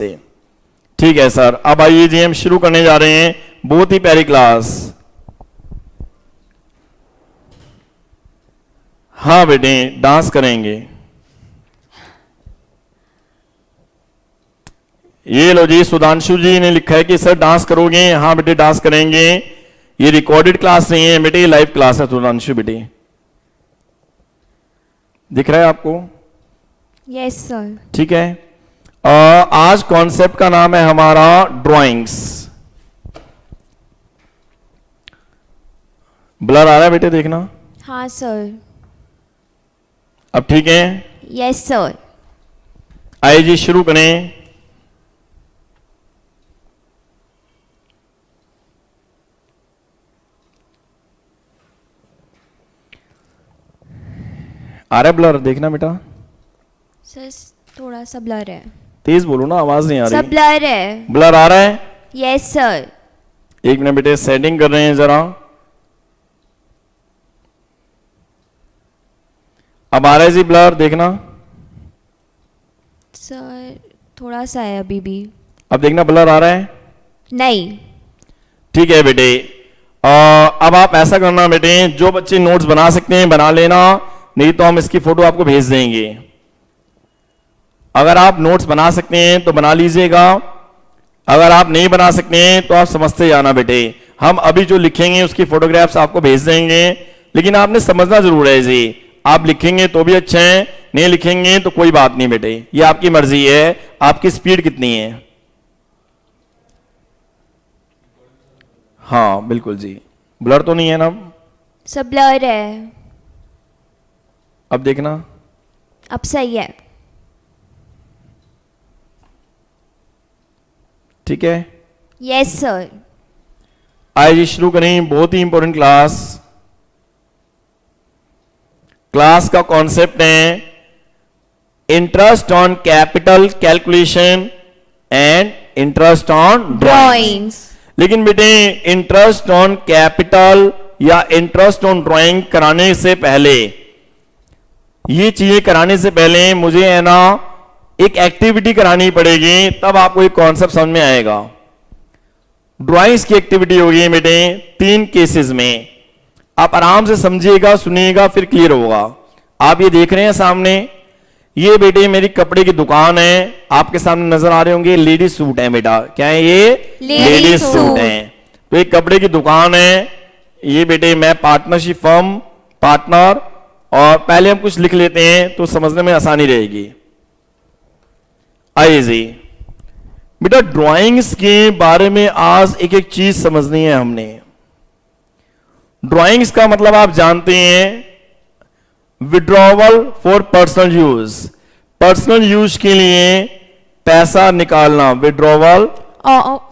ठीक है सर, अब आइए जी हम शुरू करने जा रहे हैं बहुत ही प्यारी क्लास। हाँ बेटे डांस करेंगे। ये लो जी, सुधांशु जी ने लिखा है कि सर डांस करोगे। हाँ बेटे डांस करेंगे। ये रिकॉर्डेड क्लास नहीं है बेटे, लाइव क्लास है सुधांशु बेटे। दिख रहा है आपको? Yes sir. ठीक है। आज कॉन्सेप्ट का नाम है हमारा ड्राइंग्स। ब्लर आ रहा है बेटे, देखना। हाँ सर। अब ठीक है? Yes sir. आइए जी शुरू करें। आ रहा है ब्लर, देखना बेटा। सर थोड़ा सा ब्लर है। तेज बोलो ना, आवाज नहीं आ रही। सब ब्लर है। ब्लर आ रहा है? Yes sir. एक मिनट बेटे, सेटिंग कर रहे हैं जरा। अब आ रहा है जी ब्लर, देखना। सर थोड़ा सा है अभी भी। अब देखना ब्लर आ रहा है? नहीं। ठीक है बेटे। अब आप ऐसा करना बेटे, जो बच्चे नोट्स बना सकते हैं बना लेना, नहीं तो हम इसकी फोटो आपको भेज देंगे। अगर आप नोट्स बना सकते हैं तो बना लीजिएगा, अगर आप नहीं बना सकते हैं तो आप समझते जाना बेटे। हम अभी जो लिखेंगे उसकी फोटोग्राफ्स आपको भेज देंगे, लेकिन आपने समझना जरूर है जी। आप लिखेंगे तो भी अच्छा है, नहीं लिखेंगे तो कोई बात नहीं बेटे, ये आपकी मर्जी है। आपकी स्पीड कितनी है? हाँ बिल्कुल जी। ब्लर तो नहीं है ना? सब ब्लर है। अब देखना। अब सही है। ठीक है। Yes sir. आइए जी शुरू करें बहुत ही इंपॉर्टेंट क्लास। क्लास का कॉन्सेप्ट है interest on capital calculation and interest on drawings. लेकिन बेटे इंटरेस्ट ऑन कैपिटल या इंटरेस्ट ऑन ड्राइंग कराने से पहले, ये चीजें कराने से पहले मुझे है ना एक एक्टिविटी करानी पड़ेगी, तब आपको एक कॉन्सेप्ट समझ में आएगा। ड्राइंग्स की एक्टिविटी होगी बेटे 3 केसेस में। आप आराम से समझिएगा, सुनिएगा, फिर क्लियर होगा। आप ये देख रहे हैं सामने, ये बेटे मेरी कपड़े की दुकान है। आपके सामने नजर आ रहे होंगे लेडीज सूट है बेटा। क्या है ये? लेडीज सूट है। तो एक कपड़े की दुकान है। ये बेटे मैं पार्टनरशिप फर्म, पार्टनर, और पहले हम कुछ लिख लेते हैं तो समझने में आसानी रहेगी। आइए जी बेटा, ड्राइंग्स के बारे में आज एक एक चीज समझनी है हमने। ड्राइंग्स का मतलब आप जानते हैं, withdrawal for personal use. Personal use के लिए पैसा निकालना, विड्रॉवल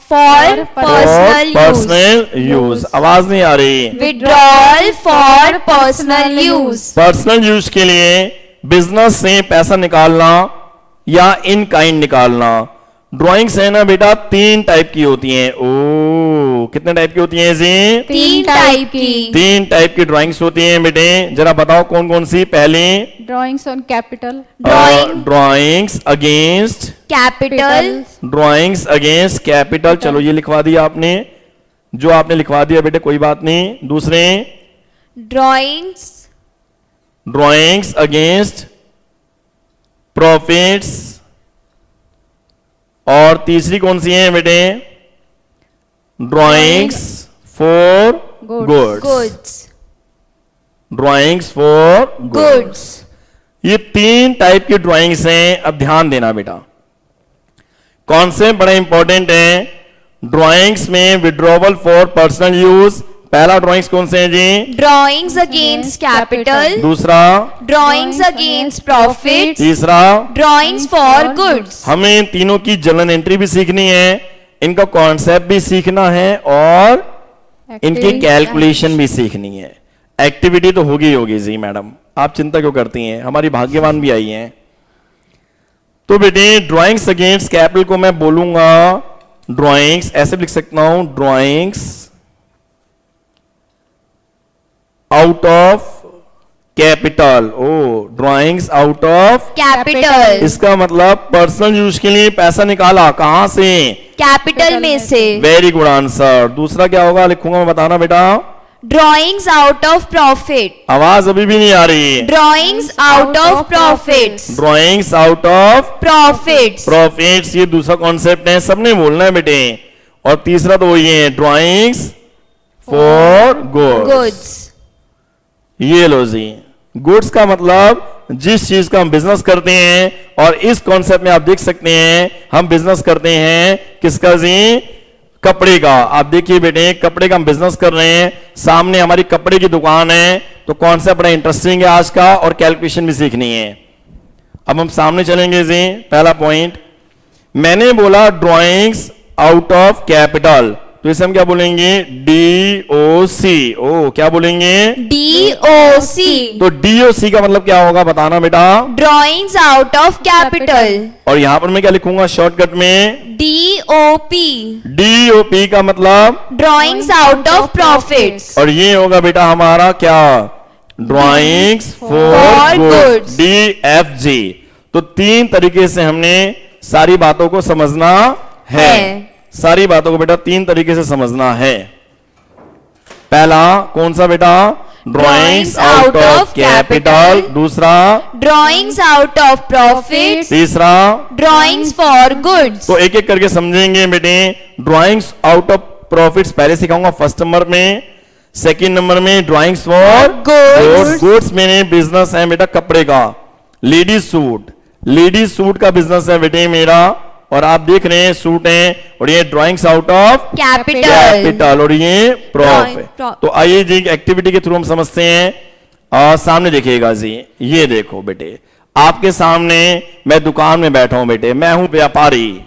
फॉर पर्सनल यूज। आवाज नहीं आ रही। Withdrawal for personal use. Personal use के लिए बिजनेस से पैसा निकालना या इन काइंड निकालना। ड्राइंग्स है ना बेटा 3 टाइप की होती हैं। ओ कितने टाइप की होती हैं जी? 3 टाइप की। 3 टाइप की ड्राइंग्स होती हैं बेटे। जरा बताओ कौन कौन सी? पहली drawings on capital, drawings against capital, drawings against capital. चलो ये लिखवा दिया आपने, जो आपने लिखवा दिया बेटे कोई बात नहीं। दूसरे ड्राइंग्स अगेंस्ट प्रॉफिट्स, और तीसरी कौन सी है बेटे? Drawings for goods. Drawings for goods. ये 3 टाइप की ड्राइंग्स हैं। अब ध्यान देना बेटा, कॉन्सेप्ट बड़ा इंपॉर्टेंट है। ड्राइंग्स में विड्रॉवल फॉर पर्सनल यूज, पहला ड्राइंग्स कौन से हैं जी? ड्राइंग्स अगेंस्ट कैपिटल, दूसरा ड्राइंग्स अगेंस्ट प्रॉफिट, तीसरा ड्राइंग्स फॉर गुड्स। हमें तीनों की जर्नल एंट्री भी सीखनी है, इनका कॉन्सेप्ट भी सीखना है, और इनकी कैलकुलेशन भी सीखनी है। एक्टिविटी तो होगी होगी जी मैडम, आप चिंता क्यों करती हैं, हमारी भाग्यवान भी आई हैं। तो बेटे ड्राइंग्स अगेंस्ट कैपिटल को मैं बोलूंगा ड्राइंग्स, ऐसे लिख सकता हूं drawings out of capital. Oh, drawings out of, capital, इसका मतलब पर्सनल यूज के लिए पैसा निकाला, कहां से? कैपिटल में से। Very good answer. दूसरा क्या होगा लिखूंगा मैं, बताना बेटा। ड्रॉइंग्स आउट ऑफ प्रॉफिट, आवाज अभी भी नहीं आ रही। Drawings out of profits, drawings out of profits, profits, ये दूसरा कॉन्सेप्ट है, सबने बोलना है बेटे। और तीसरा तो वही है, ड्राइंग्स फॉर गुड्स। गुड्स, ये लो जी, गुड्स का मतलब जिस चीज का हम बिजनेस करते हैं, और इस कॉन्सेप्ट में आप देख सकते हैं हम बिजनेस करते हैं किसका जी? कपड़े का। आप देखिए बेटे, कपड़े का हम बिजनेस कर रहे हैं, सामने हमारी कपड़े की दुकान है, तो कॉन्सेप्ट बड़ा इंटरेस्टिंग है आज का, और कैलकुलेशन भी सीखनी है। अब हम सामने चलेंगे जी। पहला पॉइंट मैंने बोला ड्राइंग्स आउट ऑफ कैपिटल, तो इसे हम क्या बोलेंगे? DOC। ओ, क्या बोलेंगे? DOC, तो DOC का मतलब क्या होगा, बताना बेटा। Drawings out of capital. और यहां पर मैं क्या लिखूंगा शॉर्टकट में? DOP, DOP का मतलब ड्रॉइंग्स आउट ऑफ प्रॉफिट्स। और ये होगा बेटा हमारा क्या? Drawings for For goods, goods। DFG। तो तीन तरीके से हमने सारी बातों को समझना है। सारी बातों को बेटा तीन तरीके से समझना है। पहला कौन सा बेटा? Drawings out of capital. दूसरा ड्रॉइंग्स आउट ऑफ प्रॉफिट्स, तीसरा। Drawings for goods. तो एक एक करके समझेंगे बेटे। ड्राइंग्स आउट ऑफ प्रॉफिट्स पहले सिखाऊंगा फर्स्ट नंबर में, सेकंड नंबर में ड्राइंग्स फॉर Goods। गुड्स में बिजनेस है बेटा कपड़े का। लेडीज सूट, लेडीज सूट का बिजनेस है बेटे मेरा, और आप देख रहे हैं सूट हैं, और ये drawings out of capital, capital, और ये प्रॉफिट। Pro- तो आइए जी एक्टिविटी के थ्रू हम समझते हैं। सामने देखिएगा जी, ये देखो बेटे, आपके सामने मैं दुकान में बैठा हूं बेटे, मैं हूं व्यापारी,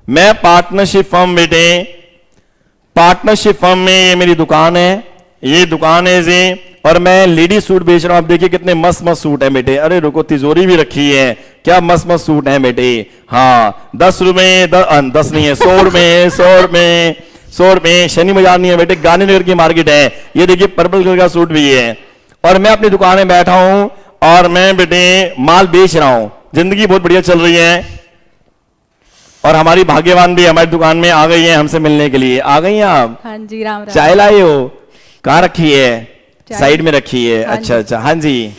मैं पार्टनरशिप फर्म बेटे, पार्टनरशिप फर्म में ये मेरी दुकान है, ये दुकान है जी, और मैं लेडीज सूट बेच रहा हूं। आप देखिए कितने मस्त मस्त सूट है बेटे। अरे रुको, तिजोरी भी रखी है, क्या मस्त मस्त सूट है बेटे। हाँ, 10 रुपए, 10 नहीं है, 100 रुपए, 100 रुपए। शनि बाजार नहीं है बेटे, गांधीनगर की मार्केट है। ये देखिए पर्पल कलर का सूट भी है, और मैं अपनी दुकान में बैठा हूं, और मैं बेटे माल बेच रहा हूं। जिंदगी बहुत बढ़िया चल रही है, और हमारी भाग्यवान भी हमारी दुकान में आ गई है हमसे मिलने के लिए। आ गई हैं आप? हाँ जी, राम राम। चाय लाई हो? कहाँ रखी है? चाय। साइड में रखी है। हाँ अच्छा जी। अच्छा, हाँ जी,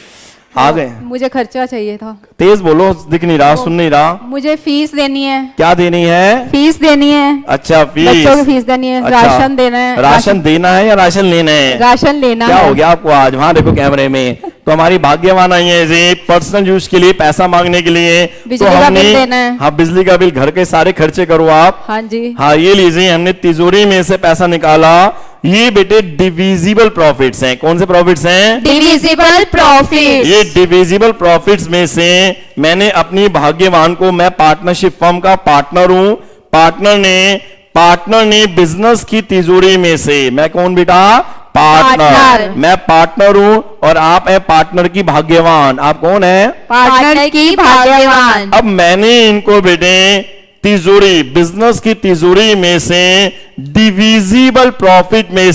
आ गए। मुझे खर्चा चाहिए था। तेज बोलो, दिख नहीं रहा, सुन नहीं रहा। मुझे फीस देनी है। क्या देनी है? फीस देनी है। अच्छा, फीस। बच्चों की फीस देनी है। अच्छा, राशन देना है। राशन देना है या राशन लेना है? राशन लेना क्या है। हो गया आपको आज? वहां देखो कैमरे में, तो हमारी भाग्यवान आई है जी, पर्सनल यूज के लिए पैसा मांगने के लिए। बिजली तो का हमने, बिल देना है। हाँ बिजली का बिल, घर के सारे खर्चे करो आप। हाँ जी। हाँ, ये लीजिए, हमने तिजोरी में से पैसा निकाला। ये बेटे डिविजिबल प्रॉफिट्स हैं। कौन से प्रॉफिट्स हैं? Divisible profits. ये डिविजिबल प्रॉफिट्स में से मैंने अपनी भाग्यवान को, मैं पार्टनरशिप फर्म का पार्टनर हूं, पार्टनर ने बिजनेस की तिजोरी में से, मैं कौन बेटा? पार्टनर। पार्टनर। मैं पार्टनर हूं, और आप है पार्टनर की भाग्यवान। आप कौन है? पार्टनर की भाग्यवान। अब मैंने इनको बेटे तिजोरी, बिजनेस की तिजोरी में से, डिविजिबल प्रॉफिट में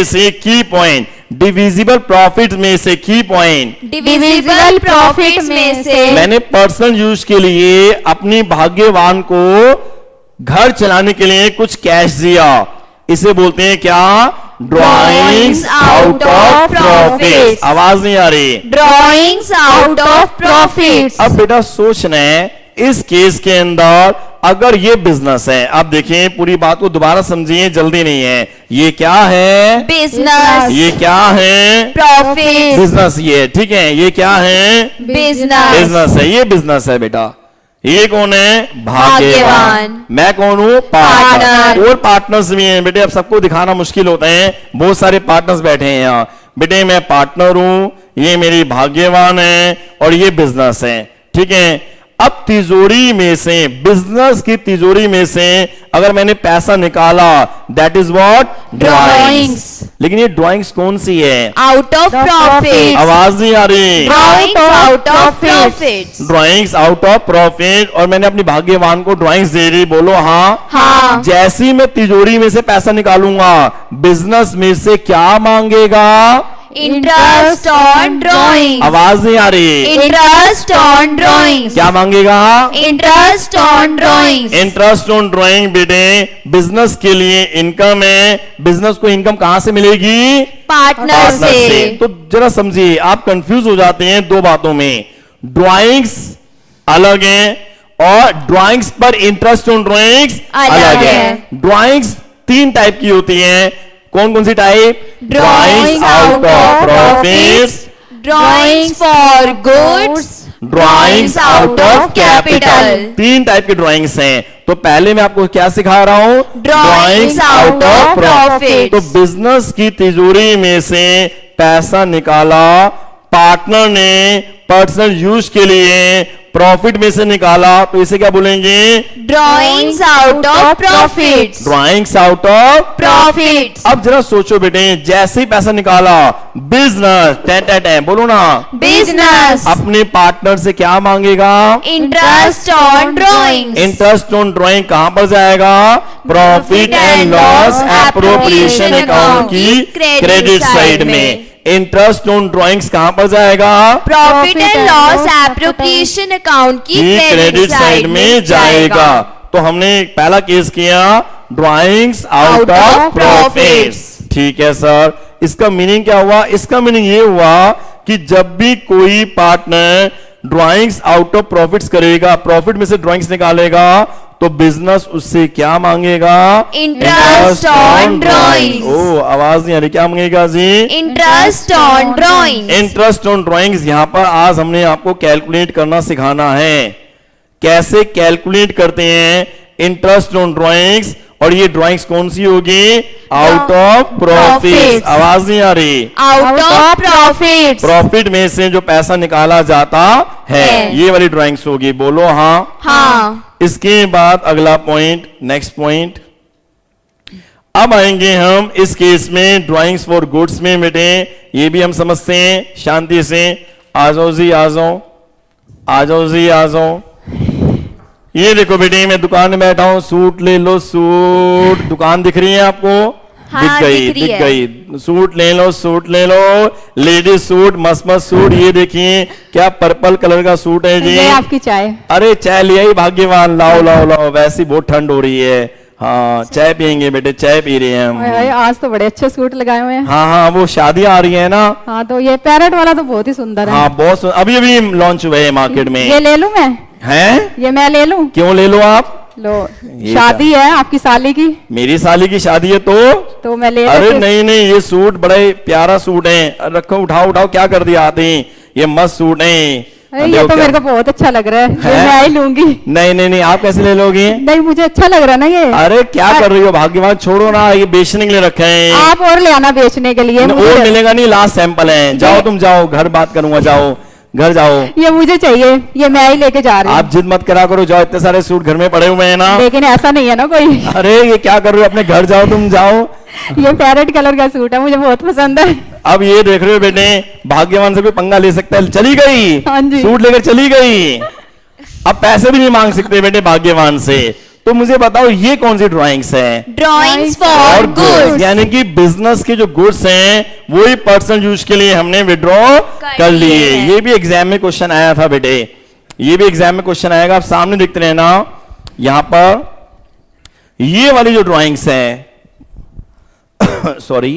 से की पॉइंट, डिविजिबल प्रॉफिट में से की पॉइंट, डिविजिबल प्रॉफिट्स में से मैंने पर्सनल यूज के लिए अपनी भाग्यवान को घर चलाने के लिए कुछ कैश दिया। इसे बोलते हैं क्या? Drawings out of profit. आवाज नहीं आ रही? Drawings out of profits. अब बेटा सोचना है, इस केस के अंदर अगर ये बिजनेस है, आप देखें पूरी बात को दोबारा समझिए, जल्दी नहीं है। ये क्या है? बिजनेस। ये क्या है? प्रॉफिट। बिजनेस। ये ठीक है, ये क्या है? बिजनेस। बिजनेस है, ये बिजनेस है बेटा। ये कौन है? भाग्यवान। मैं कौन हूं? पार्टनर। पार्टनर। और पार्टनर्स भी हैं बेटे, अब सबको दिखाना मुश्किल होता है, बहुत सारे पार्टनर्स बैठे हैं यहाँ बेटे। मैं पार्टनर हूं, ये मेरी भाग्यवान है, और ये बिजनेस है, ठीक है। अब तिजोरी में से, बिजनेस की तिजोरी में से अगर मैंने पैसा निकाला, दैट इज व्हाट? ड्राइंग्स। लेकिन ये ड्राइंग्स कौन सी है? Out of profit. आवाज नहीं आ रही? Drawings out of profit. Drawings out of profit, और मैंने अपनी भाग्यवान को ड्राइंग्स दे दी। बोलो हाँ। हाँ। जैसी मैं तिजोरी में से पैसा निकालूंगा, बिजनेस में से क्या मांगेगा? Interest on drawings. आवाज नहीं आ रही, Interest on drawings. क्या मांगेगा? Interest on drawings. Interest on drawing बेटे बिजनेस के लिए इनकम है, बिजनेस को इनकम कहां से मिलेगी? Partner पार्टनर से। से। तो जरा समझिए, आप कंफ्यूज हो जाते हैं दो बातों में, ड्राइंग्स अलग है और ड्राइंग्स पर इंटरेस्ट ऑन ड्राइंग्स अलग है। है। ड्राइंग्स तीन टाइप की होती हैं, कौन कौन सी type? Drawings out of profits, Drawings for goods. Drawings out of capital. तीन टाइप के ड्राइंग्स हैं। तो पहले मैं आपको क्या सिखा रहा हूं? Drawings out of profits. तो बिजनेस की तिजोरी में से पैसा निकाला, पार्टनर ने पर्सनल यूज के लिए प्रॉफिट में से निकाला, तो इसे क्या बोलेंगे? Drawings out of profits. Drawings out of. Profits. अब जरा सोचो बेटे, जैसे ही पैसा निकाला, बिजनेस बोलो ना, Business. अपने पार्टनर से क्या मांगेगा? Interest on drawings. Interest on drawing कहां पर जाएगा? Profit and loss appropriation account की क्रेडिट साइड में। इंटरेस्ट ऑन ड्राइंग्स कहां पर जाएगा? Profit and loss appropriation account की क्रेडिट साइड में जाएगा। तो हमने पहला केस किया drawings out Out of of profits. ठीक है सर, इसका मीनिंग क्या हुआ? इसका मीनिंग ये हुआ कि जब भी कोई partner drawings out of profits करेगा, प्रॉफिट में से ड्राइंग्स निकालेगा, तो बिजनेस उससे क्या मांगेगा? Interest on drawings. ओ, आवाज नहीं आ रही, क्या मांगेगा जी? Interest on drawings. Interest on drawings. यहां पर आज हमने आपको कैलकुलेट करना सिखाना है, कैसे कैलकुलेट करते हैं इंटरेस्ट ऑन ड्राइंग्स। और ये ड्राइंग्स कौन सी होगी? Out of profits. Profits. आवाज नहीं आ रही। Out of profits. प्रॉफिट में से जो पैसा निकाला जाता है, ये वाली ड्राइंग्स होगी। बोलो हाँ। हाँ। इसके बाद अगला पॉइंट, नेक्स्ट पॉइंट। अब आएंगे हम इस केस में ड्राइंग्स फॉर गुड्स में बेटे, ये भी हम समझते हैं शांति से। आ जाओ जी, आ जाओ, आ जाओ जी, आ जाओ। ये देखो बेटे, मैं दुकान में बैठा हूं, सूट ले लो, सूट। दुकान दिख रही है आपको? हाँ, दिख गई, दिख रही दिख है। गई। सूट ले लो, सूट ले लो, लेडीज सूट, मस्त मस्त सूट। ये देखिए क्या पर्पल कलर का सूट है जी। ये आपकी चाय। अरे चाय ले आई भाग्यवान, लाओ लाओ लाओ, वैसी बहुत ठंड हो रही है। हाँ, चाय पियेंगे बेटे, चाय पी रहे हैं ओए ओए, हम। आज तो बड़े अच्छे सूट लगाए हुए हैं। हाँ हाँ, वो शादी आ रही है ना। हाँ, तो ये पैरेट वाला तो बहुत ही सुंदर है। हाँ, बहुत अभी अभी लॉन्च हुए हैं मार्केट में। ये ले लूं मैं? हैं? ये मैं ले लूं? क्यों ले लो आप? लो, ये शादी है आपकी साली की, मेरी साली की शादी है तो मैं ले अरे लेती। नहीं नहीं, ये सूट बड़ा ही प्यारा सूट है। रखो, उठाओ उठाओ, क्या कर दिया आते ही, ये मस्त सूट है। अरे, ये देखो तो क्या- मेरे को बहुत अच्छा लग रहा है, ये है? मैं ही लूंगी। नहीं नहीं नहीं, आप कैसे ले लोगी? नहीं, मुझे अच्छा लग रहा है ना ये। अरे क्या कर रही हो भाग्यवान, छोड़ो ना, ये बेचने के लिए रखे हैं। आप और ले आना बेचने के लिए। और मुझे मिलेगा नहीं, लास्ट सैंपल है। जाओ तुम जाओ, घर बात करूंगा, जाओ घर जाओ। ये मुझे चाहिए, ये मैं ही लेके जा रही आप हूँ। जिद मत करा करो, जाओ, इतने सारे सूट घर में पड़े हुए हैं ना। लेकिन ऐसा नहीं है ना कोई। अरे ये क्या कर रहे हो, अपने घर जाओ, तुम जाओ। ये पैरेट कलर का सूट है, मुझे बहुत पसंद है। अब ये देख रहे हो बेटे, भाग्यवान से कोई पंगा ले सकता है। चली गई, हाँ जी। सूट लेकर चली गई। अब पैसे भी नहीं मांग सकते बेटे भाग्यवान से। तो मुझे बताओ, ये कौन सी ड्राइंग्स है? Drawings for और goods. यानी कि बिजनेस के जो गुड्स हैं, वही पर्सनल यूज के लिए हमने विड्रॉ कर लिए। लिए हैं। ये भी एग्जाम में क्वेश्चन आया था बेटे, ये भी एग्जाम में क्वेश्चन आएगा। आप सामने देखते रहना। यहां पर ये वाली जो ड्राइंग्स हैं सॉरी,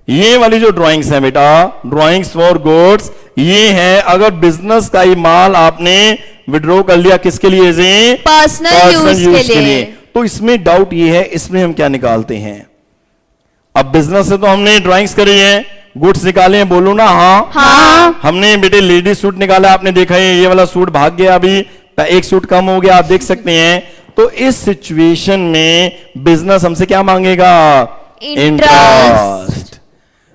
ये वाली जो ड्राइंग्स हैं बेटा, ड्राइंग्स फॉर गुड्स, ये है अगर बिजनेस का ही माल आपने विड्रॉ कर लिया, किसके लिए जी? Personal use के लिए। तो इसमें डाउट ये है, इसमें हम क्या निकालते हैं? अब बिजनेस से तो हमने ड्राइंग्स करी है, गुड्स निकाले हैं, बोलो ना हाँ। हाँ। हमने बेटे लेडीज सूट निकाला, आपने देखा है ये वाला सूट भाग गया, अभी एक सूट कम हो गया, आप देख सकते हैं। तो इस सिचुएशन में बिजनेस हमसे क्या मांगेगा? इंटरेस्ट।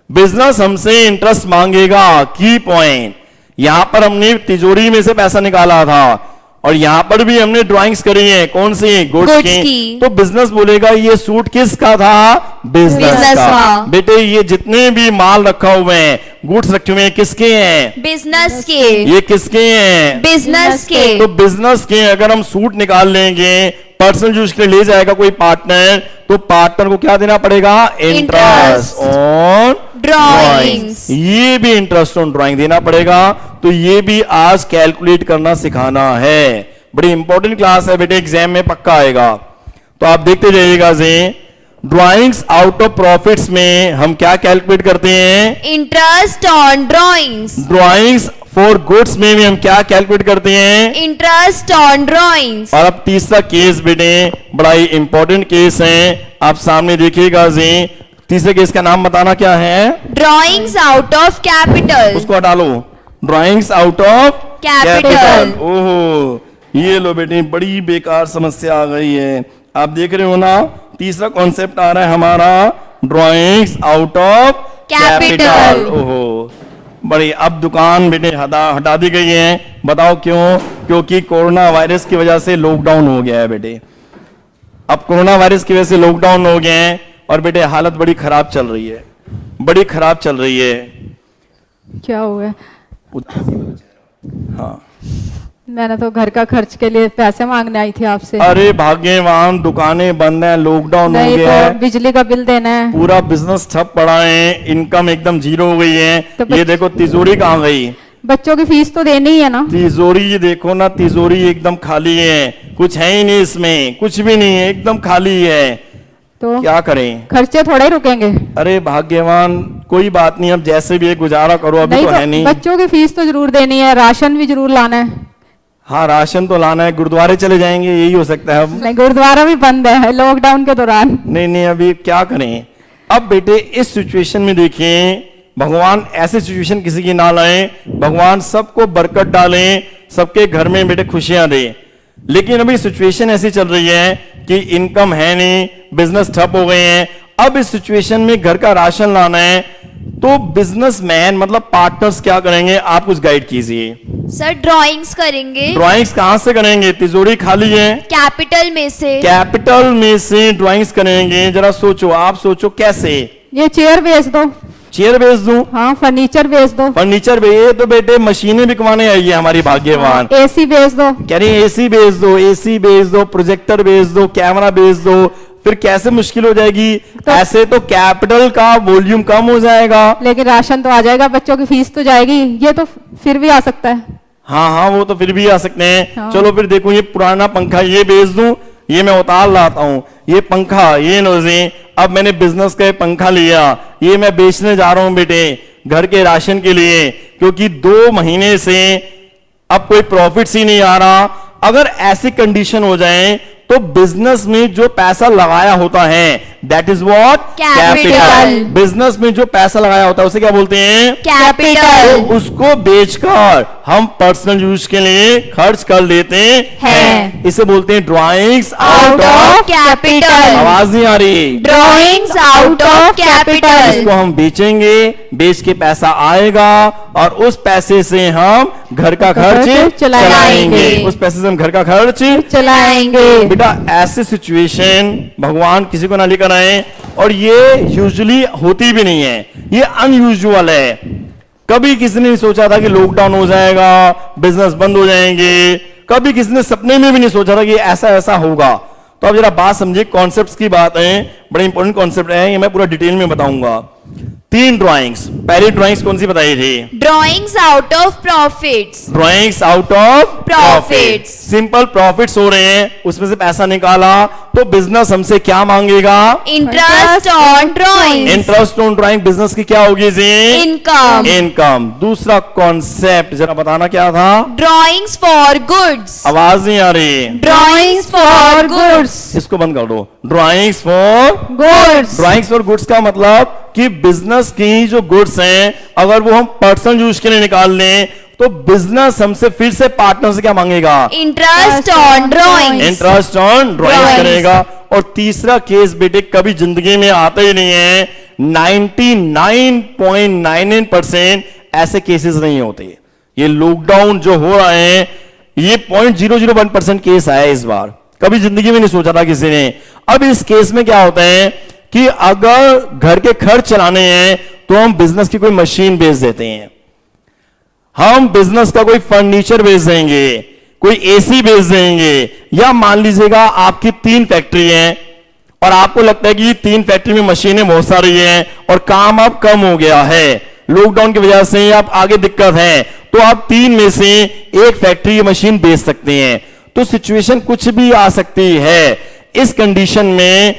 बिजनेस हमसे इंटरेस्ट मांगेगा। की पॉइंट, यहां पर हमने तिजोरी में से पैसा निकाला था और यहां पर भी हमने ड्राइंग्स करी है, कौन सी? गुड्स Goods की। की। तो बिजनेस बोलेगा ये सूट किसका था? बिजनेस Business का। का। बेटे ये जितने भी माल रखा हुए हैं, गुड्स रखे हुए हैं, किसके हैं? Business के। ये किसके हैं? Business के। तो बिजनेस के अगर हम सूट निकाल लेंगे, पर्सनल यूज के लिए ले जाएगा कोई पार्टनर, तो पार्टनर को क्या देना पड़ेगा? Interest on Drawings. ये भी इंटरेस्ट ऑन ड्राइंग देना पड़ेगा, तो ये भी आज कैलकुलेट करना सिखाना है। बड़ी इंपॉर्टेंट क्लास है बेटे, एग्जाम में पक्का आएगा, तो आप देखते जाइएगा जी। ड्राइंग्स आउट ऑफ प्रॉफिट्स में हम क्या कैलकुलेट करते हैं? Interest on drawings. Drawings for goods में भी हम क्या कैलकुलेट करते हैं? Interest on drawings. और अब तीसरा केस बेटे बड़ा ही इंपॉर्टेंट केस है, आप सामने देखिएगा जी। तीसरे केस का नाम बताना क्या है? Drawings out of capital. उसको हटा लो, ड्राइंग्स आउट ऑफ Capital. ओहो, ये लो बेटे बड़ी बेकार समस्या आ गई है। आप देख रहे हो ना, तीसरा कॉन्सेप्ट आ रहा है हमारा ड्राइंग्स आउट ऑफ Capital. ओहो, बड़ी अब दुकान बेटे हटा दी गई है। बताओ क्यों? क्योंकि कोरोना वायरस की वजह से लॉकडाउन हो गया है बेटे। अब कोरोना वायरस की वजह से लॉकडाउन हो गए हैं और बेटे हालत बड़ी खराब चल रही है, बड़ी खराब चल रही है। क्या हुआ? हाँ, मैंने तो घर का खर्च के लिए पैसे मांगने आई थी आपसे। अरे भाग्यवान, दुकानें बंद हैं, लॉकडाउन हो नहीं गया है, तो बिजली का बिल देना है। पूरा बिजनेस ठप पड़ा है, इनकम एकदम जीरो हो गई है। तो ये देखो तिजोरी कहाँ गई? बच्चों की फीस तो देनी ही है ना। तिजोरी ये देखो ना, तिजोरी एकदम खाली है, कुछ है ही नहीं इसमें, कुछ भी नहीं है, एकदम खाली है। तो क्या करें? खर्चे थोड़े ही रुकेंगे। अरे भाग्यवान, कोई बात नहीं, अब जैसे भी है गुजारा करो, अभी नहीं तो है नहीं। बच्चों की फीस तो जरूर देनी है, राशन भी जरूर लाना है। हाँ, राशन तो लाना है, गुरुद्वारे चले जाएंगे, यही हो सकता है अब। नहीं, गुरुद्वारा भी बंद है लॉकडाउन के दौरान। नहीं, अभी क्या करें? अब बेटे इस सिचुएशन में देखिए, भगवान ऐसे सिचुएशन किसी की ना लाए, भगवान सबको बरकत डालें, सबके घर में बेटे खुशियां दे। लेकिन अभी सिचुएशन ऐसी चल रही है कि इनकम है नहीं, बिजनेस ठप हो गए हैं। अब इस सिचुएशन में घर का राशन लाना है, तो बिजनेसमैन मतलब पार्टनर्स क्या करेंगे? आप कुछ गाइड कीजिए। सर ड्राइंग्स करेंगे। ड्राइंग्स कहां से करेंगे? तिजोरी खाली है, कैपिटल में से। कैपिटल में से ड्राइंग्स करेंगे। जरा सोचो, आप सोचो कैसे? ये चेयर बेच दो। चेयर बेच दूं? हाँ, फर्नीचर बेच दो। फर्नीचर ये तो बेटे मशीनें बिकवाने आई है हमारी भाग्यवान। एसी बेच दो। कह रही है एसी बेच दो, एसी बेच दो, प्रोजेक्टर बेच दो, कैमरा बेच दो। फिर कैसे मुश्किल हो जाएगी? तो ऐसे तो कैपिटल का वॉल्यूम कम हो जाएगा। लेकिन राशन तो आ जाएगा, बच्चों की फीस तो जाएगी। ये तो फिर भी आ सकता है। हाँ, वो तो फिर भी आ सकते हैं। हाँ। चलो फिर देखो, ये पुराना पंखा ये बेच दूं, ये मैं उतार लाता हूं। ये पंखा, ये नोजी, अब मैंने बिजनेस का पंखा लिया, ये मैं बेचने जा रहा हूं बेटे घर के राशन के लिए, क्योंकि 2 महीने से अब कोई प्रॉफिट ही नहीं आ रहा। अगर ऐसी कंडीशन हो जाए तो बिजनेस में जो पैसा लगाया होता है that is what? Capital. Business में जो पैसा लगाया होता है उसे क्या बोलते हैं? कैपिटल। तो उसको बेचकर हम पर्सनल यूज के लिए खर्च कर लेते हैं। इसे बोलते हैं drawings out out of. Of capital. आवाज नहीं आ रही? Drawings out of capital. इसको हम बेचेंगे, बेच के पैसा आएगा और उस पैसे से हम घर का खर्च चलाएंगे। उस पैसे से हम घर का खर्च चलाएंगे। बेटा ऐसे सिचुएशन भगवान किसी को ना लेकर आए, और ये यूजुअली होती भी नहीं है, ये अनयूजुअल है। कभी किसी ने नहीं सोचा था कि लॉकडाउन हो जाएगा, बिजनेस बंद हो जाएंगे। कभी किसी ने सपने में भी नहीं सोचा था कि ऐसा होगा। तो अब जरा बात समझिए, कॉन्सेप्ट्स की बात है, बड़े इंपॉर्टेंट कॉन्सेप्ट है, ये मैं पूरा डिटेल में बताऊंगा। 3 ड्राइंग्स, पहली ड्राइंग्स कौन सी बताई थी? Drawings out of profits. Drawings out of Profits. Simple profits हो रहे हैं, उसमें से पैसा निकाला, तो बिजनेस हमसे क्या मांगेगा? Interest on drawings. Interest on drawing business की क्या होगी जी? इनकम। इनकम। दूसरा कॉन्सेप्ट जरा बताना क्या था? Drawings for goods. आवाज नहीं आ रही? Drawings for goods. इसको बंद कर दो। Drawings for goods. Drawings for goods का मतलब कि बिजनेस की जो गुड्स हैं अगर वो हम पर्सनल यूज के लिए निकाल लें तो बिजनेस हमसे फिर से पार्टनर से क्या मांगेगा? Interest on drawings. Interest on drawings Drawings. करेगा। और तीसरा केस बेटे कभी जिंदगी में आता ही नहीं है, 99.99% ऐसे केसेस नहीं होते। ये लॉकडाउन जो हो रहा है ये 0.001% केस आया इस बार, कभी जिंदगी में नहीं सोचा था किसी ने। अब इस केस में क्या होता है कि अगर घर के खर्च चलाने हैं तो हम बिजनेस की कोई मशीन बेच देते हैं, हम बिजनेस का कोई फर्नीचर बेच देंगे, कोई एसी बेच देंगे, या मान लीजिएगा आपकी 3 फैक्ट्री हैं और आपको लगता है कि ये 3 फैक्ट्री में मशीनें बहुत सारी हैं और काम अब कम हो गया है, लॉकडाउन की वजह से आप आगे दिक्कत है, तो आप 3 में से एक फैक्ट्री की मशीन बेच सकते हैं। तो सिचुएशन कुछ भी आ सकती है। इस कंडीशन में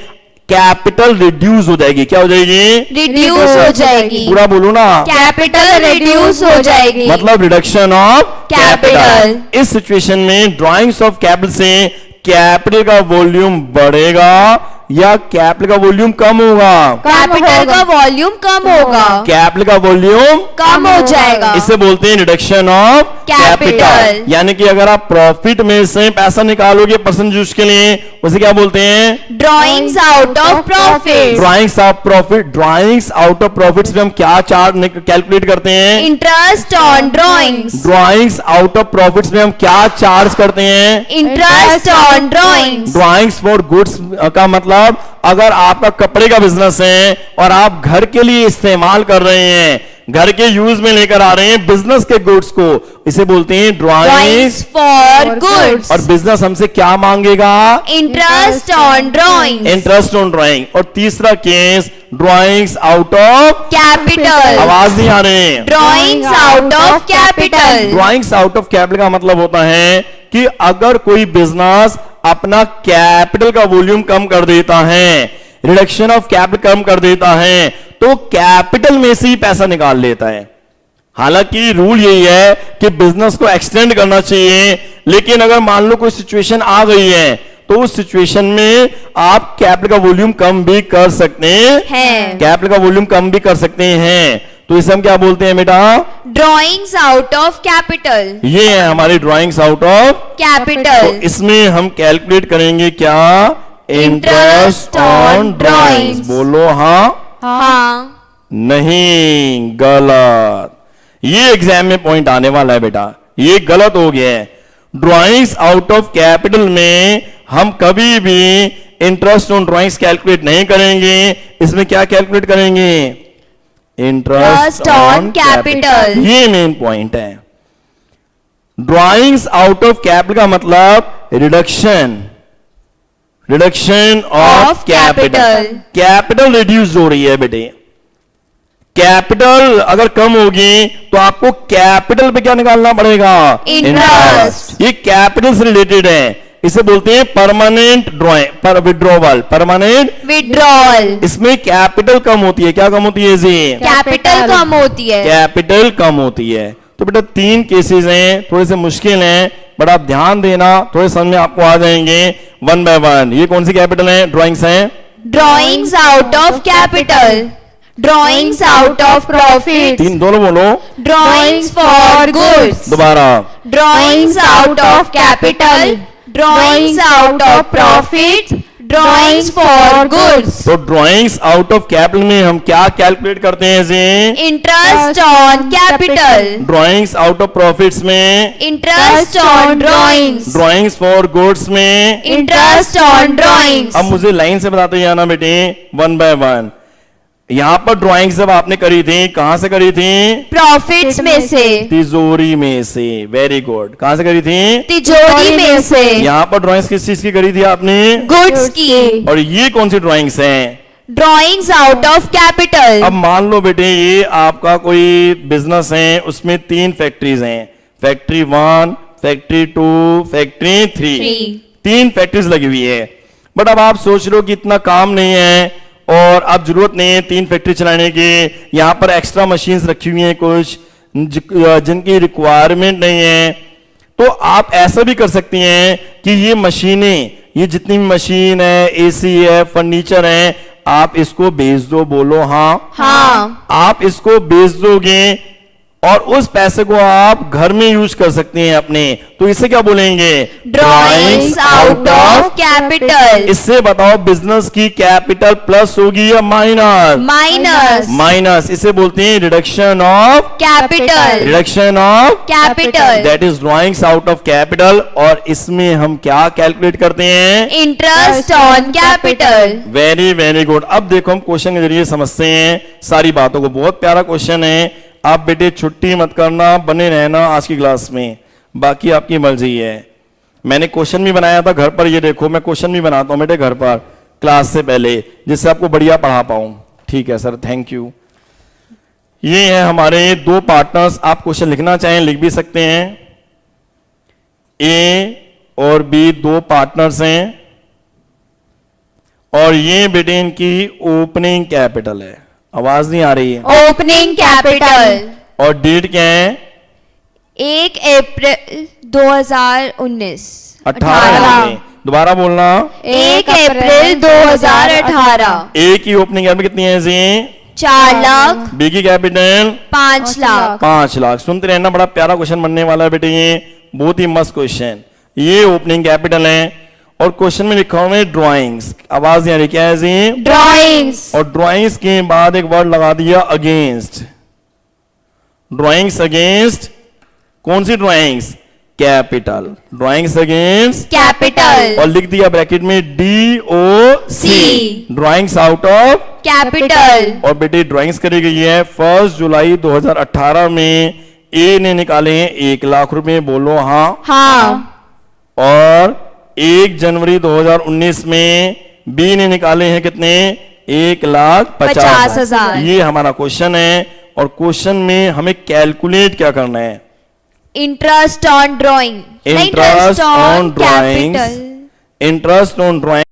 कैपिटल रिड्यूस हो जाएगी। क्या हो जाएगी? रिड्यूस हो जाएगी। पूरा बोलो ना। कैपिटल रिड्यूस हो जाएगी। मतलब रिडक्शन ऑफ कैपिटल। इस सिचुएशन में ड्राइंग्स ऑफ कैपिटल से कैपिटल का वॉल्यूम बढ़ेगा या कैपिटल का वॉल्यूम कम होगा? कैपिटल का वॉल्यूम कम होगा। कैपिटल का वॉल्यूम कम हो जाएगा। इसे बोलते हैं रिडक्शन ऑफ कैपिटल। कैपिटल। यानी कि अगर आप प्रॉफिट में से पैसा निकालोगे परसेंट यूज के लिए, उसे क्या बोलते हैं? Drawings out of profit. Drawings of profit. Drawings out of profits में हम क्या चार्ज कैलकुलेट करते हैं? Interest on drawings. Drawings out of profits में हम क्या चार्ज करते हैं? Interest on drawings. Drawings for goods का मतलब अगर आपका कपड़े का बिजनेस है और आप घर के लिए इस्तेमाल कर रहे हैं, घर के यूज में लेकर आ रहे हैं बिजनेस के गुड्स को, इसे बोलते हैं ड्राइंग्स फॉर गुड्स। और बिजनेस हमसे क्या मांगेगा? Interest on drawings. Interest on drawing. और तीसरा case drawings out of capital. आवाज नहीं आ रही। Drawings out of capital. Drawings out of capital का मतलब होता है कि अगर कोई बिजनेस अपना कैपिटल का वॉल्यूम कम कर देता है, रिडक्शन ऑफ कैपिटल कम कर देता है, तो कैपिटल में से ही पैसा निकाल लेता है। हालांकि रूल यही है कि बिजनेस को एक्सटेंड करना चाहिए, लेकिन अगर मान लो कोई सिचुएशन आ गई है तो उस सिचुएशन में आप कैपिटल का वॉल्यूम कम भी कर सकते हैं। कैपिटल का वॉल्यूम कम भी कर सकते हैं। तो इसे हम क्या बोलते हैं बेटा? Drawings out of capital. ये है हमारी ड्राइंग्स आउट ऑफ कैपिटल। तो इसमें हम कैलकुलेट करेंगे क्या? Interest on drawings. बोलो हाँ। हाँ। नहीं, गलत। ये एग्जाम में पॉइंट आने वाला है बेटा, ये गलत हो गया है। ड्राइंग्स आउट ऑफ कैपिटल में हम कभी भी इंटरेस्ट ऑन ड्राइंग्स कैलकुलेट नहीं करेंगे। इसमें क्या कैलकुलेट करेंगे? Interest on capital. ये मेन पॉइंट है। ड्राइंग्स आउट ऑफ कैपिटल का मतलब reduction of capital. Capital reduce हो रही है बेटे। कैपिटल अगर कम होगी तो आपको कैपिटल पे क्या निकालना पड़ेगा? इंटरेस्ट। ये कैपिटल से रिलेटेड है। इसे बोलते हैं permanent drawing withdrawal. Permanent withdrawal. इसमें कैपिटल कम होती है। क्या कम होती है जी? कैपिटल कम होती है। कैपिटल कम होती है। तो बेटा 3 केसेस हैं, थोड़े से मुश्किल हैं, बट आप ध्यान देना, थोड़े समझ में आपको आ जाएंगे 1 by 1। ये कौन सी कैपिटल है? ड्राइंग्स हैं। Drawings out of capital. Drawings out of profit. 3 दोनों बोलो। Drawings for goods. दोबारा। Drawings out of capital. Drawings out of profit. Drawings for goods. तो ड्राइंग्स आउट ऑफ कैपिटल में हम क्या कैलकुलेट करते हैं जी? Interest on capital. Drawings out of profits में interest on drawings. Drawings for goods में इंटरेस्ट ऑन ड्रॉइंग्स। अब मुझे लाइन से बताते जाना बेटे 1 by 1। यहां पर ड्राइंग जब आपने करी थी, कहां से करी थी? प्रॉफिट्स में से। तिजोरी में से। Very good. कहां से करी थी? तिजोरी में से। यहां पर ड्राइंग्स किस चीज की करी थी आपने? गुड्स की। और ये कौन सी ड्राइंग्स हैं? Drawings out of capital. अब मान लो बेटे ये आपका कोई बिजनेस है, उसमें 3 फैक्ट्रीज हैं। Factory 1, factory 2, factory 3। 3 फैक्ट्रीज लगी हुई है। बट अब आप सोच रहे हो कि इतना काम नहीं है और अब जरूरत नहीं है 3 फैक्ट्री चलाने की। यहां पर एक्स्ट्रा मशीन्स रखी हुई हैं कुछ जिनकी रिक्वायरमेंट नहीं है। तो आप ऐसा भी कर सकती हैं कि ये मशीनें, ये जितनी भी मशीन है, एसी है, फर्नीचर है, आप इसको बेच दो। बोलो हाँ। हाँ। आप इसको बेच दोगे और उस पैसे को आप घर में यूज कर सकते हैं अपने। तो इसे क्या बोलेंगे? Drawings out of capital. इससे बताओ बिजनेस की कैपिटल प्लस होगी या माइनस? माइनस। माइनस। इसे बोलते हैं reduction of capital. Reduction of capital. That is drawings out of capital. और इसमें हम क्या कैलकुलेट करते हैं? Interest on capital. Very very good. अब देखो हम क्वेश्चन के जरिए समझते हैं सारी बातों को। बहुत प्यारा क्वेश्चन है। आप बेटे छुट्टी मत करना, बने रहना आज की क्लास में, बाकी आपकी मर्जी है। मैंने क्वेश्चन भी बनाया था घर पर, ये देखो मैं क्वेश्चन भी बनाता हूं बेटे घर पर, क्लास से पहले, जिससे आपको बढ़िया पढ़ा पाऊं। ठीक है सर, थैंक यू। ये है हमारे दो पार्टनर्स। आप क्वेश्चन लिखना चाहें लिख भी सकते हैं। ए और बी दो पार्टनर्स हैं और ये बेटे इनकी ओपनिंग कैपिटल है। आवाज नहीं आ रही है। ओपनिंग कैपिटल और डेट क्या है? 1 अप्रैल 2019। 18 में। दोबारा बोलना। 1 अप्रैल 2018। ए की ओपनिंग कैपिटल कितनी है जी? 4 लाख। बी की कैपिटल 5 लाख। 5 लाख। सुनते रहना, बड़ा प्यारा क्वेश्चन बनने वाला है बेटे, ये बहुत ही मस्त क्वेश्चन। ये ओपनिंग कैपिटल है और क्वेश्चन में लिखा हुआ है ड्राइंग्स। आवाज नहीं आ रही, क्या है जी? ड्राइंग्स। और ड्राइंग्स के बाद एक वर्ड लगा दिया अगेंस्ट। ड्राइंग्स अगेंस्ट कौन सी drawings? Capital. Drawings against capital. और लिख दिया ब्रैकेट में DOC। Drawings out of capital. और बेटे ड्राइंग्स करी गई है 1 जुलाई 2018 में। ए ने निकाले हैं 1 लाख रुपए, बोलो हाँ। हाँ। और 1 जनवरी 2019 में बी ने निकाले हैं कितने? 1,50,000। ये हमारा क्वेश्चन है और क्वेश्चन में हमें कैलकुलेट क्या करना है? Interest on drawing. Interest on drawings. Interest on drawing,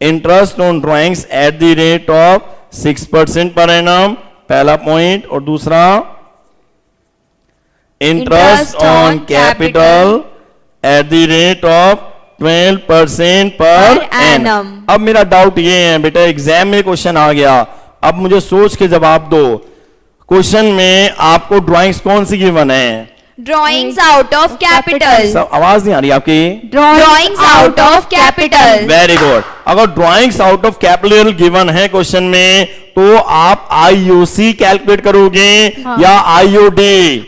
interest on drawings at the rate of 6% per annum, पहला पॉइंट। और दूसरा interest on capital at the rate of 12% per annum. अब मेरा डाउट ये है बेटा, एग्जाम में क्वेश्चन आ गया, अब मुझे सोच के जवाब दो। क्वेश्चन में आपको ड्राइंग्स कौन सी गिवन है? Drawings out of capital. सब आवाज नहीं आ रही आपकी? Drawings out of capital. Very good. अगर drawings out of capital given है क्वेश्चन में, तो आप IOC कैलकुलेट करोगे या IOD?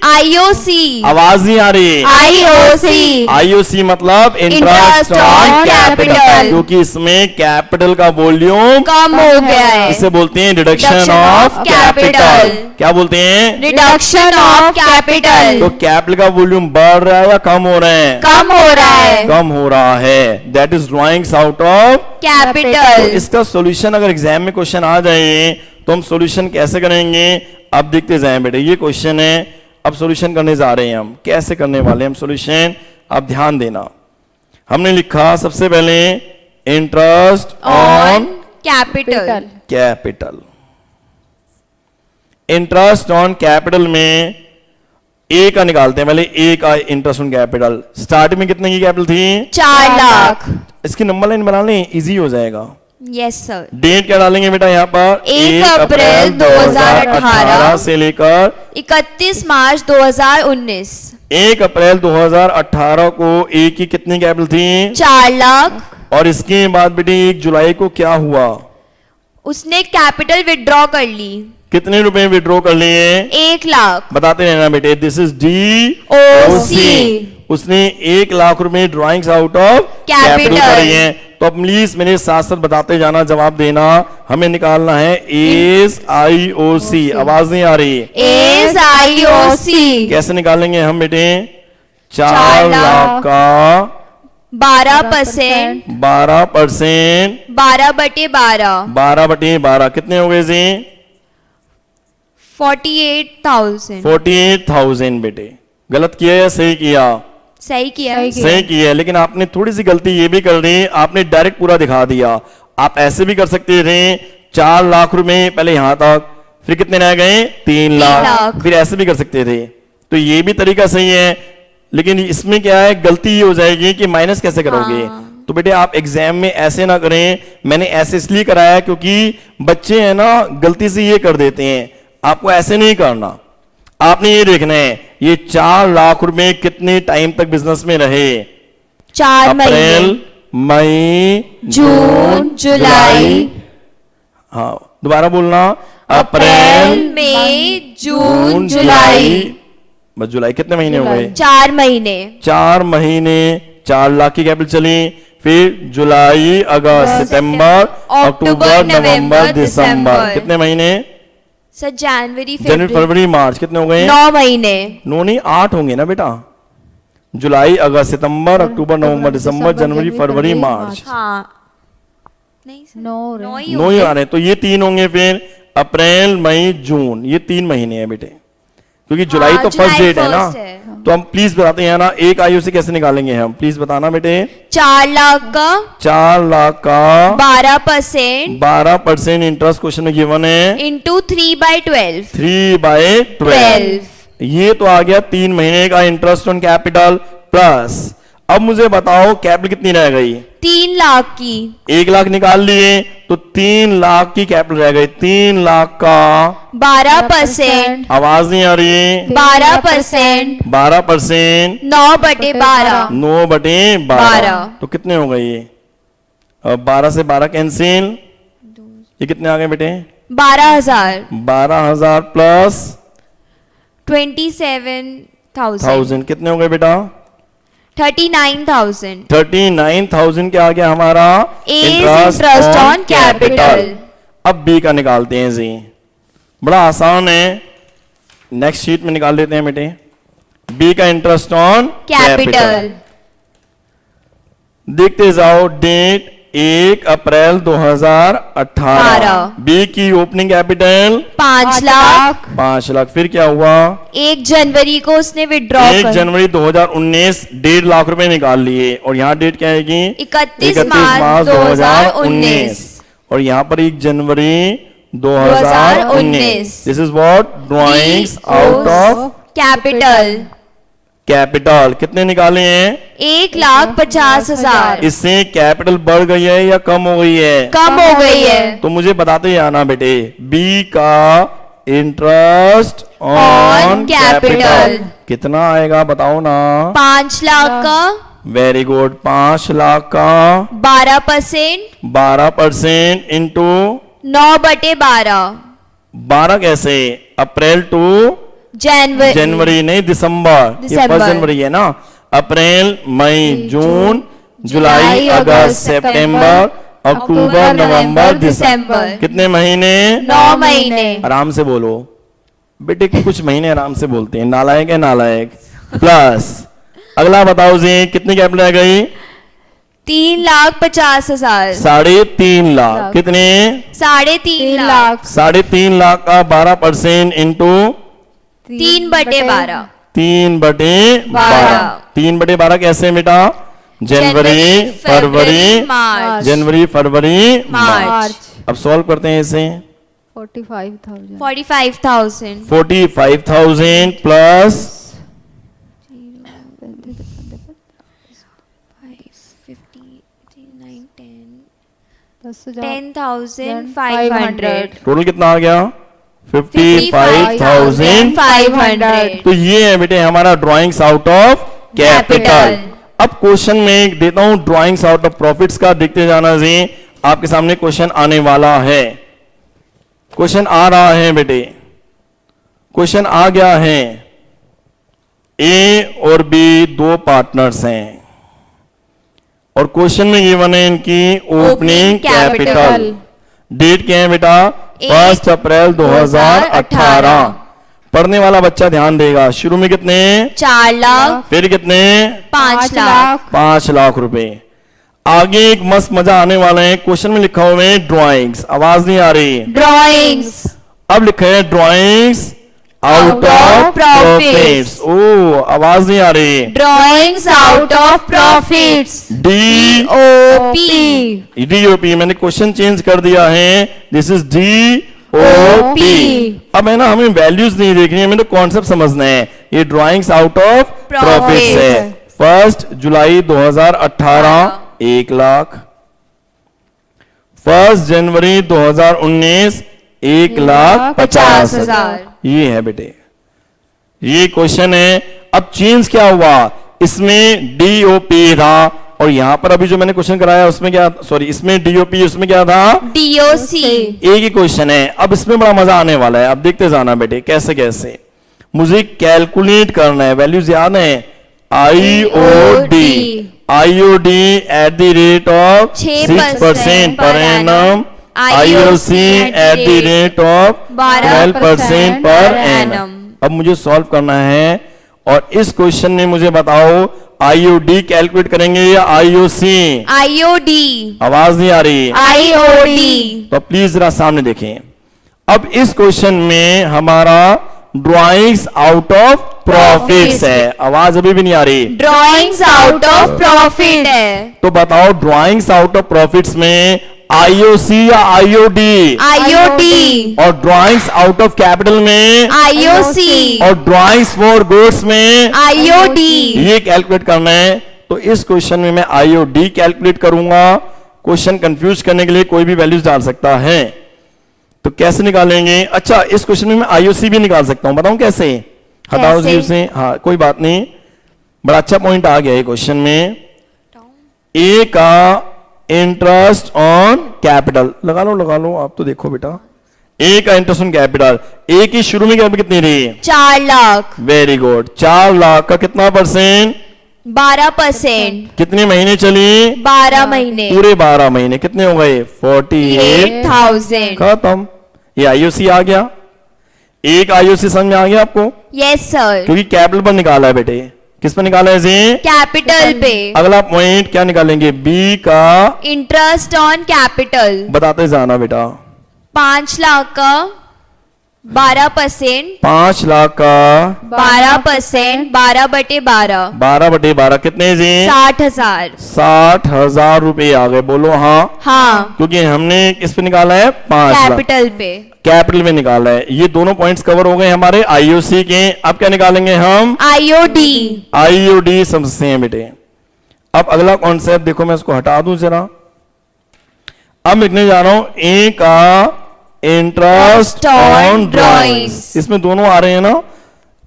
IOC। आवाज नहीं आ रही। IOC। IOC मतलब interest Interest on on capital, capital। क्योंकि इसमें कैपिटल का वॉल्यूम कम हो गया है। इसे बोलते हैं reduction Reduction of of capital. capital। क्या बोलते हैं? Reduction of capital. तो कैपिटल का वॉल्यूम बढ़ रहा है या कम हो रहा है? कम हो रहा है। कम हो रहा है। That is drawings out of. तो कैपिटल। इसका सॉल्यूशन अगर एग्जाम में क्वेश्चन आ जाए तो हम सॉल्यूशन कैसे करेंगे? अब देखते जाएं बेटे, ये क्वेश्चन है, अब सॉल्यूशन करने जा रहे हैं हम। कैसे करने वाले हैं हम सॉल्यूशन? अब ध्यान देना। हमने लिखा सबसे पहले interest on capital. Capital. Interest on capital में ए का निकालते हैं पहले। ए का इंटरेस्ट ऑन कैपिटल स्टार्टिंग में कितने की कैपिटल थी? 4 लाख। इसकी नंबर लाइन बना लें, इजी हो जाएगा। Yes sir. डेट क्या डालेंगे बेटा यहाँ पर? 1 अप्रैल 2018 से लेकर 31 मार्च 2019। 1 अप्रैल 2018 को ए की कितनी कैपिटल थी? 4 लाख। और इसके बाद बेटे 1 जुलाई को क्या हुआ? उसने कैपिटल विड्रॉ कर ली। कितने रुपए विड्रॉ कर लिए? 1 लाख। बताते रहना बेटे। This is OC। उसने 1 लाख रुपए ड्राइंग्स आउट ऑफ कैपिटल करी है। तो प्लीज मेरे साथ साथ बताते जाना, जवाब देना। हमें निकालना है एस IOC। आवाज नहीं आ रही। S IOC। कैसे निकालेंगे हम बेटे? 4 लाख का 12%। 12%। 12/12। 12/12 कितने हो गए जी? 48,000। 48,000 बेटे। गलत किया या सही किया? सही किया। सही किया, लेकिन आपने थोड़ी सी गलती ये भी कर दी, आपने डायरेक्ट पूरा दिखा दिया। आप ऐसे भी कर सकते थे 4 लाख रुपए पहले यहां तक, फिर कितने रह गए? 3 लाख। फिर ऐसे भी कर सकते थे। तो ये भी तरीका सही है, लेकिन इसमें क्या है, गलती ये हो जाएगी कि माइनस कैसे करोगे। तो बेटे आप एग्जाम में ऐसे ना करें। मैंने ऐसे इसलिए कराया क्योंकि बच्चे हैं ना गलती से ये कर देते हैं। आपको ऐसे नहीं करना। आपने ये देखना है ये 4 लाख रुपए कितने टाइम तक बिजनेस में रहे? 4 अप्रैल, महीने। मई, जून, जुलाई। हाँ दोबारा बोलना। अप्रैल, मई, जून, जुलाई। बस जुलाई कितने महीने हो गए? 4 महीने। 4 महीने 4 लाख की कैपिटल चली। फिर जुलाई, अगस्त, सितंबर, अक्टूबर, नवंबर, दिसंबर, कितने महीने? सर जनवरी, जनवरी, फरवरी, मार्च, कितने हो गए? 9 महीने। 9 नहीं 8 होंगे ना बेटा। जुलाई, अगस्त, सितंबर, अक्टूबर, नवंबर, दिसंबर, जनवरी, फरवरी, मार्च। हाँ नहीं सर, नो रे। नौ ही नो ही आ रहे हैं, तो ये 3 होंगे फिर अप्रैल मई जून, ये 3 महीने हैं बेटे, क्योंकि जुलाई हाँ, तो फर्स्ट जुलाई डेट है ना। first है। तो हम प्लीज बताते हैं ना, एक आयु से कैसे निकालेंगे हम, प्लीज बताना बेटे। 4 लाख का 4 लाख का 12% 12% इंटरेस्ट क्वेश्चन में गिवन है, इंटू 3/12 3/12। ये तो आ गया 3 महीने का इंटरेस्ट ऑन कैपिटल प्लस। अब मुझे बताओ कैपिटल कितनी रह गई, 3 लाख की 1 लाख निकाल लिए तो 3 लाख की कैपिटल रह गई। 3 लाख का 12%, आवाज नहीं आ रही, 12%, 12%, 9/12 9/12, तो कितने हो गए ये? अब 12 से 12 कैंसिल, ये कितने आ गए बेटे? 12,000 12,000 प्लस 27,000 1000 कितने हो गए बेटा? 39,000 39,000 के आगे हमारा interest on capital। अब बी का निकालते हैं जी, बड़ा आसान है, नेक्स्ट शीट में निकाल लेते हैं बेटे। बी का इंटरेस्ट ऑन कैपिटल देखते जाओ, डेट 1 अप्रैल 2018। बी की ओपनिंग कैपिटल 5 लाख 5 लाख, फिर क्या हुआ? 1 जनवरी को उसने विड्रॉ 1 कर जनवरी 2019 1.5 लाख रुपए निकाल लिए, और यहाँ डेट क्या आएगी? 31 मार्च 2019 और यहाँ पर 1 जनवरी 2019। This is what? Drawings out of capital capital. कितने निकाले हैं? 1,50,000 इससे कैपिटल बढ़ गई है या कम हो गई है? कम हो गई है। तो मुझे बताते ही आना बेटे, बी का interest on On capital capital कितना आएगा बताओ ना? 5 लाख का वेरी गुड, 5 लाख का 12% 12% इंटू 9/12 12 कैसे? अप्रैल टू जनवरी नहीं, दिसंबर, ये दिसंबर। 1 जनवरी है ना। अप्रैल मई जून जुलाई अगस्त सितंबर अक्टूबर नवंबर दिसंबर, कितने महीने? 9 महीने। आराम से बोलो बेटे, कुछ महीने आराम से बोलते हैं, नालायक है नालायक। प्लस अगला बताओ जी, कितनी कैपिटल रह गई? 3,50,000 3.5 लाख। कितने? 3.5 लाख 3.5 लाख का 12% इंटू 3/12 3/12। 3/12 कैसे बेटा? जनवरी फरवरी मार्च जनवरी फरवरी मार्च। मार्च। अब सॉल्व करते हैं इसे। 45,000 45,000 45,000 प्लस 10,500 टोटल कितना आ गया? 55,500। तो ये है बेटे हमारा ड्राइंग्स आउट ऑफ कैपिटल। अब क्वेश्चन में देता हूं ड्राइंग्स आउट ऑफ प्रॉफिट्स का, देखते जाना जी। आपके सामने क्वेश्चन आने वाला है, क्वेश्चन आ रहा है बेटे, क्वेश्चन आ गया है। ए और बी 2 पार्टनर्स हैं और क्वेश्चन में ये बने इनकी ओपनिंग कैपिटल। डेट क्या है बेटा? 1 अप्रैल 2018। पढ़ने वाला बच्चा ध्यान देगा, शुरू में कितने? 4 लाख फिर कितने? 5 लाख 5 लाख रुपए। आगे एक मस्त मजा आने वाला है, क्वेश्चन में लिखा हुआ है ड्राइंग्स, आवाज नहीं आ रही। ड्राइंग्स अब लिखा है ड्राइंग्स आउट ऑफ प्रॉफिट्स। ओ आवाज नहीं आ रही। Drawings out of profits DOP। DOP मैंने क्वेश्चन चेंज कर दिया है, दिस इज DOP। अब है ना, हमें वैल्यूज नहीं देखनी है, हमें तो कॉन्सेप्ट समझना है। ये ड्राइंग्स आउट ऑफ प्रॉफिट्स है। 1 जुलाई 2018 1 लाख, 1 जनवरी 2019 1,50,000। ये है बेटे, ये क्वेश्चन है। अब चेंज क्या हुआ, इसमें DOP था और यहां पर अभी जो मैंने क्वेश्चन कराया उसमें क्या, सॉरी इसमें DOP, उसमें क्या था? DOC। एक ही क्वेश्चन है। अब इसमें बड़ा मजा आने वाला है, अब देखते जाना बेटे कैसे कैसे। मुझे कैलकुलेट करना है, वैल्यूज याद है? IOD at the rate of 6% per annum, IOC at the rate of 12% per annum. अब मुझे सॉल्व करना है और इस क्वेश्चन में मुझे बताओ आईओडी कैलकुलेट करेंगे या आईओसी? IOD, आवाज नहीं आ रही। IOD, तो प्लीज जरा सामने देखें। अब इस क्वेश्चन में हमारा ड्राइंग्स आउट ऑफ प्रॉफिट्स है। आवाज अभी भी नहीं आ रही। ड्रॉइंग्स आउट ऑफ प्रॉफिट है। तो बताओ ड्राइंग्स आउट ऑफ प्रॉफिट्स में आईओसी या आईओडी? IOD, और ड्राइंग्स आउट ऑफ कैपिटल में? IOC, और ड्राइंग्स फॉर गुड्स में? IOD, ये कैलकुलेट करना है। तो इस क्वेश्चन में मैं आईओडी कैलकुलेट करूंगा। क्वेश्चन कंफ्यूज करने के लिए कोई भी वैल्यूज डाल सकता है। तो कैसे निकालेंगे? अच्छा, इस क्वेश्चन में मैं आईओसी भी निकाल सकता हूं। बताऊं कैसे? हटाओ कैसे? जीव से। हाँ, कोई बात नहीं, बड़ा अच्छा पॉइंट आ गया है क्वेश्चन में। ए का इंटरेस्ट ऑन कैपिटल लगा लो आप तो देखो बेटा। ए का इंटरेस्ट ऑन कैपिटल, ए की शुरू में कैपिटल कितनी रही? 4 लाख, वेरी गुड। 4 लाख का कितना परसेंट? 12%, कितने महीने चली? 12 महीने, पूरे 12 महीने। कितने हो गए? 48। 8,000। खत्म। ये आईओसी आ गया। एक आईओसी समझ में आ गया आपको? Yes sir. क्योंकि कैपिटल पर निकाला है बेटे। किस पर निकाला है जी? कैपिटल पे। अगला पॉइंट क्या निकालेंगे? बी का इंटरेस्ट ऑन कैपिटल, बताते जाना बेटा। 5 लाख का 12%, 5 लाख का 12%, 12/12, 12/12 कितने जी? 60,000। 60,000 रुपए आ गए। बोलो हाँ। हाँ, क्योंकि हमने किस पे निकाला है? 5 लाख कैपिटल पे। कैपिटल में निकाला है। ये दोनों पॉइंट्स कवर हो गए हमारे आईओसी के। अब क्या निकालेंगे हम? IOD, आईओडी समझते हैं बेटे। अब अगला कॉन्सेप्ट देखो, मैं इसको हटा दूं जरा। अब लिखने जा रहा हूं ए का इंटरेस्ट ऑन ड्राइंग्स। इसमें दोनों आ रहे हैं ना,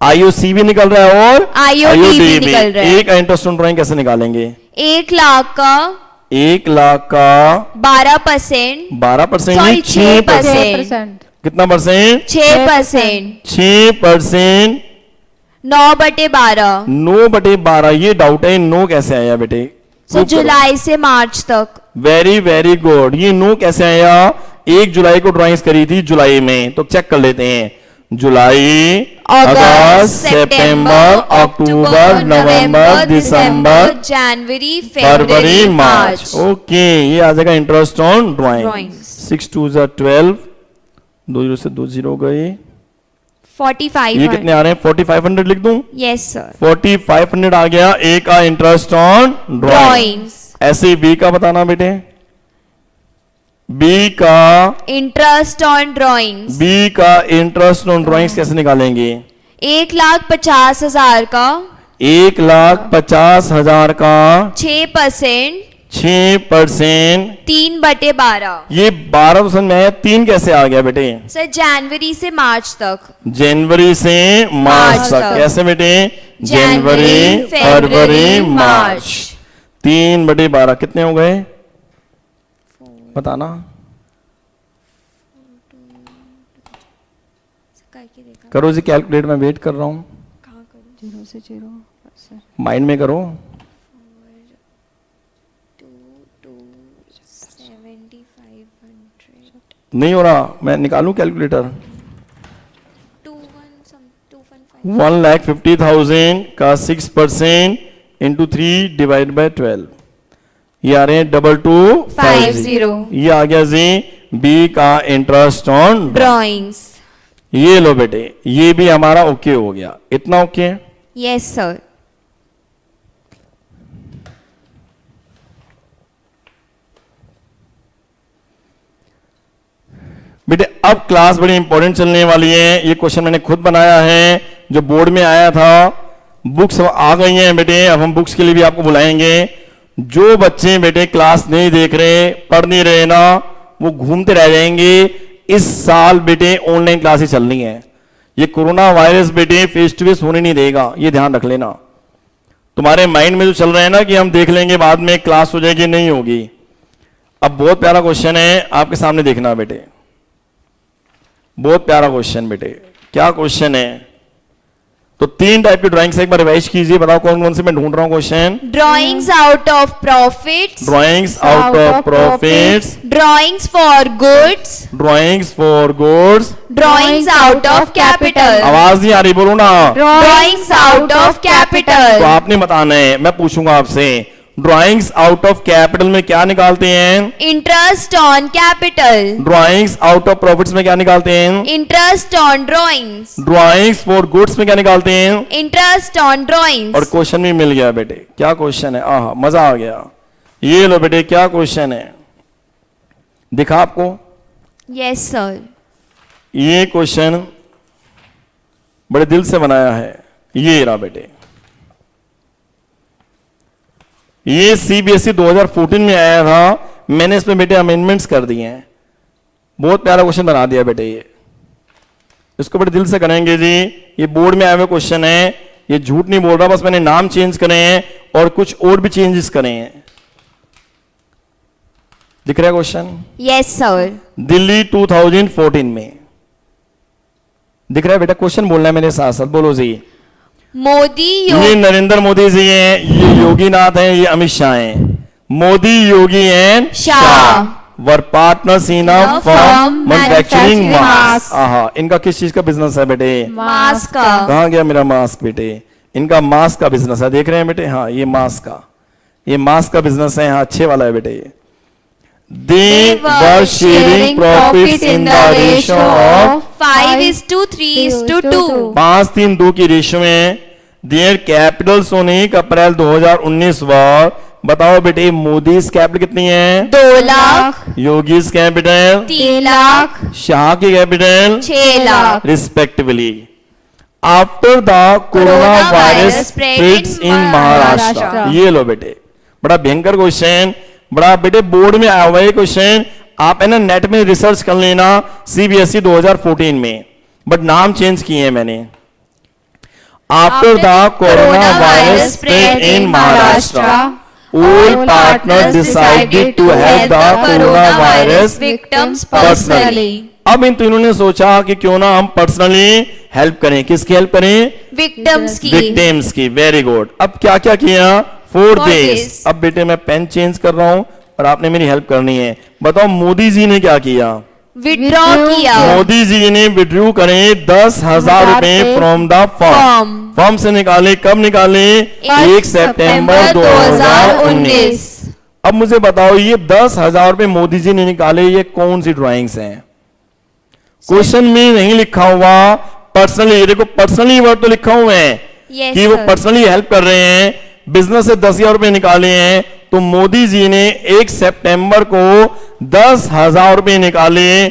आईओसी भी निकल रहा है और IOD भी निकल रहा है। ए का इंटरेस्ट ऑन ड्राइंग कैसे निकालेंगे? 1 लाख का 1 लाख का 12%, 12% Sorry, 6%। 6%। कितना परसेंट? 6%, 6%। 9/12, 9/12। ये डाउट है, 9 कैसे आया बेटे? सो जुलाई से मार्च तक। Very very good. ये 9 कैसे आया? 1 जुलाई को ड्राइंग्स करी थी जुलाई में, तो चेक कर लेते हैं। जुलाई, अगस्त, सितंबर, अक्टूबर, नवंबर, दिसंबर, जनवरी, फरवरी, मार्च। ओके, ये आ जाएगा इंटरेस्ट ऑन ड्राइंग। Drawings। 6 2 12, 2 0 से 2 0 गए। ये 4500। कितने आ रहे हैं? 4500 लिख दूं? Yes sir. 4500 आ गया। ए का इंटरेस्ट ऑन ड्राइंग। ड्रॉइंग्स, ऐसे बी का बताना बेटे। बी का इंटरेस्ट ऑन ड्रॉइंग्स, बी का इंटरेस्ट ऑन ड्राइंग्स कैसे निकालेंगे? 1,50,000 का 1,50,000 का 6%, 6%। 3/12। ये 12 तो समझ में आया, 3 कैसे आ गया बेटे? सर जनवरी से मार्च तक। जनवरी से मार्च मार्च तक। तक। कैसे बेटे? जनवरी, जनवरी, फरवरी, फरवरी, मार्च। 3/12 कितने हो गए? बताना। करो जी कैलकुलेट, मैं वेट कर रहा हूं। 0 से 0। माइंड में करो। 7,500। नहीं हो रहा, मैं निकालूं कैलकुलेटर। 1,50,000 का 6% इंटू 3 डिवाइड बाय 12। ये आ रहे हैं 2250। ये आ गया जी बी का इंटरेस्ट ऑन। ड्रॉइंग्स। ये लो बेटे, ये भी हमारा ओके हो गया। इतना ओके? Yes sir. बेटे अब क्लास बड़ी इंपॉर्टेंट चलने वाली है। ये क्वेश्चन मैंने खुद बनाया है, जो बोर्ड में आया था। बुक्स आ गई हैं बेटे, अब हम बुक्स के लिए भी आपको बुलाएंगे। जो बच्चे बेटे क्लास नहीं देख रहे, पढ़ नहीं रहे ना, वो घूमते रह जाएंगे। इस साल बेटे ऑनलाइन क्लासेस चलनी है। ये कोरोना वायरस बेटे फेस टू फेस होने नहीं देगा, ये ध्यान रख लेना। तुम्हारे माइंड में जो चल रहा है ना कि हम देख लेंगे बाद में, क्लास हो जाएगी, नहीं होगी। अब बहुत प्यारा क्वेश्चन है, आपके सामने देखना बेटे। बहुत प्यारा क्वेश्चन बेटे। क्या क्वेश्चन है? तो 3 टाइप की ड्राइंग्स एक बार रिवाइज कीजिए, बताओ कौन कौन से मैं ढूंढ रहा हूं question. Drawings out of profits. Drawings out of profits, Drawings for goods. Drawings for goods. Drawings out of capital. आवाज नहीं आ रही, बोलो ना। Drawings out of तो capital. आपने बताना है, मैं पूछूंगा आपसे, ड्राइंग्स आउट ऑफ कैपिटल में क्या निकालते हैं? Interest on capital. Drawings out of profits में क्या निकालते हैं? Interest on drawings. Drawings for goods में क्या निकालते हैं? Interest on drawings. और क्वेश्चन भी मिल गया बेटे, क्या क्वेश्चन है, आहा मजा आ गया। ये लो बेटे, क्या क्वेश्चन है, दिखा आपको? Yes, sir. ये क्वेश्चन बड़े दिल से बनाया है, ये रहा बेटे। ये सीबीएसई 2014 में आया था, मैंने इसमें बेटे अमेंडमेंट्स कर दिए हैं। बहुत प्यारा क्वेश्चन बना दिया बेटे, ये इसको बड़े दिल से करेंगे जी। ये बोर्ड में आए हुए क्वेश्चन है, ये झूठ नहीं बोल रहा, बस मैंने नाम चेंज करे हैं और कुछ और भी चेंजेस करे हैं। दिख रहा है क्वेश्चन? Yes, sir. दिल्ली 2014 में दिख रहा है बेटा, क्वेश्चन बोलना है मेरे साथ साथ, बोलो जी। मोदी ये नरेंद्र मोदी जी हैं, ये योगीनाथ हैं, ये अमित शाह हैं। Modi, Yogi and Shah were partners in a firm firm manufacturing manufacturing mask. आहा, इनका किस चीज का बिजनेस है बेटे? मास्क का। कहाँ गया मेरा मास्क बेटे? इनका मास्क का बिजनेस है, देख रहे हैं बेटे? हाँ, ये मास्क का, ये मास्क का बिजनेस है। हाँ, अच्छे वाला है बेटे ये। They were sharing profits in the ratio of 5:3:2. 5-3-2 की रेशियो में। देयर कैपिटल सोने अप्रैल 2019 वर, बताओ बेटे मोदीज कैपिटल कितनी है? 2 लाख, योगीज कैपिटल, 3 लाख, शाह की capital 6 lakh. Respectively. After the corona virus spreads in Maharashtra. ये लो बेटे, बड़ा भयंकर क्वेश्चन, बड़ा बेटे बोर्ड में आया हुआ है क्वेश्चन। आप है ना नेट में रिसर्च कर लेना, सीबीएसई 2014 में, बट नाम चेंज किए हैं मैंने। After the corona virus spread in Maharashtra, all partners decided to help the coronavirus victims personally. अब इन तीनों ने सोचा कि क्यों ना हम पर्सनली हेल्प करें। किसकी हेल्प करें? Victims की। विक्टिम्स की। Very good. अब क्या क्या किया? 4 4 days। days। अब बेटे मैं पेन चेंज कर रहा हूं और आपने मेरी हेल्प करनी है। बताओ मोदी जी ने क्या किया? Withdraw किया। मोदी जी ने विड्रू करें 10,000 रुपए फ्रॉम द फर्म। फर्म से निकाले, कब निकाले? 1 सितंबर 2019। अब मुझे बताओ ये 10,000 रुपए मोदी जी ने निकाले, ये कौन सी ड्राइंग्स हैं? क्वेश्चन में नहीं लिखा हुआ पर्सनली, देखो पर्सनली वर्ड तो लिखा हुआ है Yes, कि वो sir. पर्सनली हेल्प कर रहे हैं, बिजनेस से 10,000 रुपए निकाले हैं। तो मोदी जी ने 1 सितंबर को 10,000 रुपए निकाले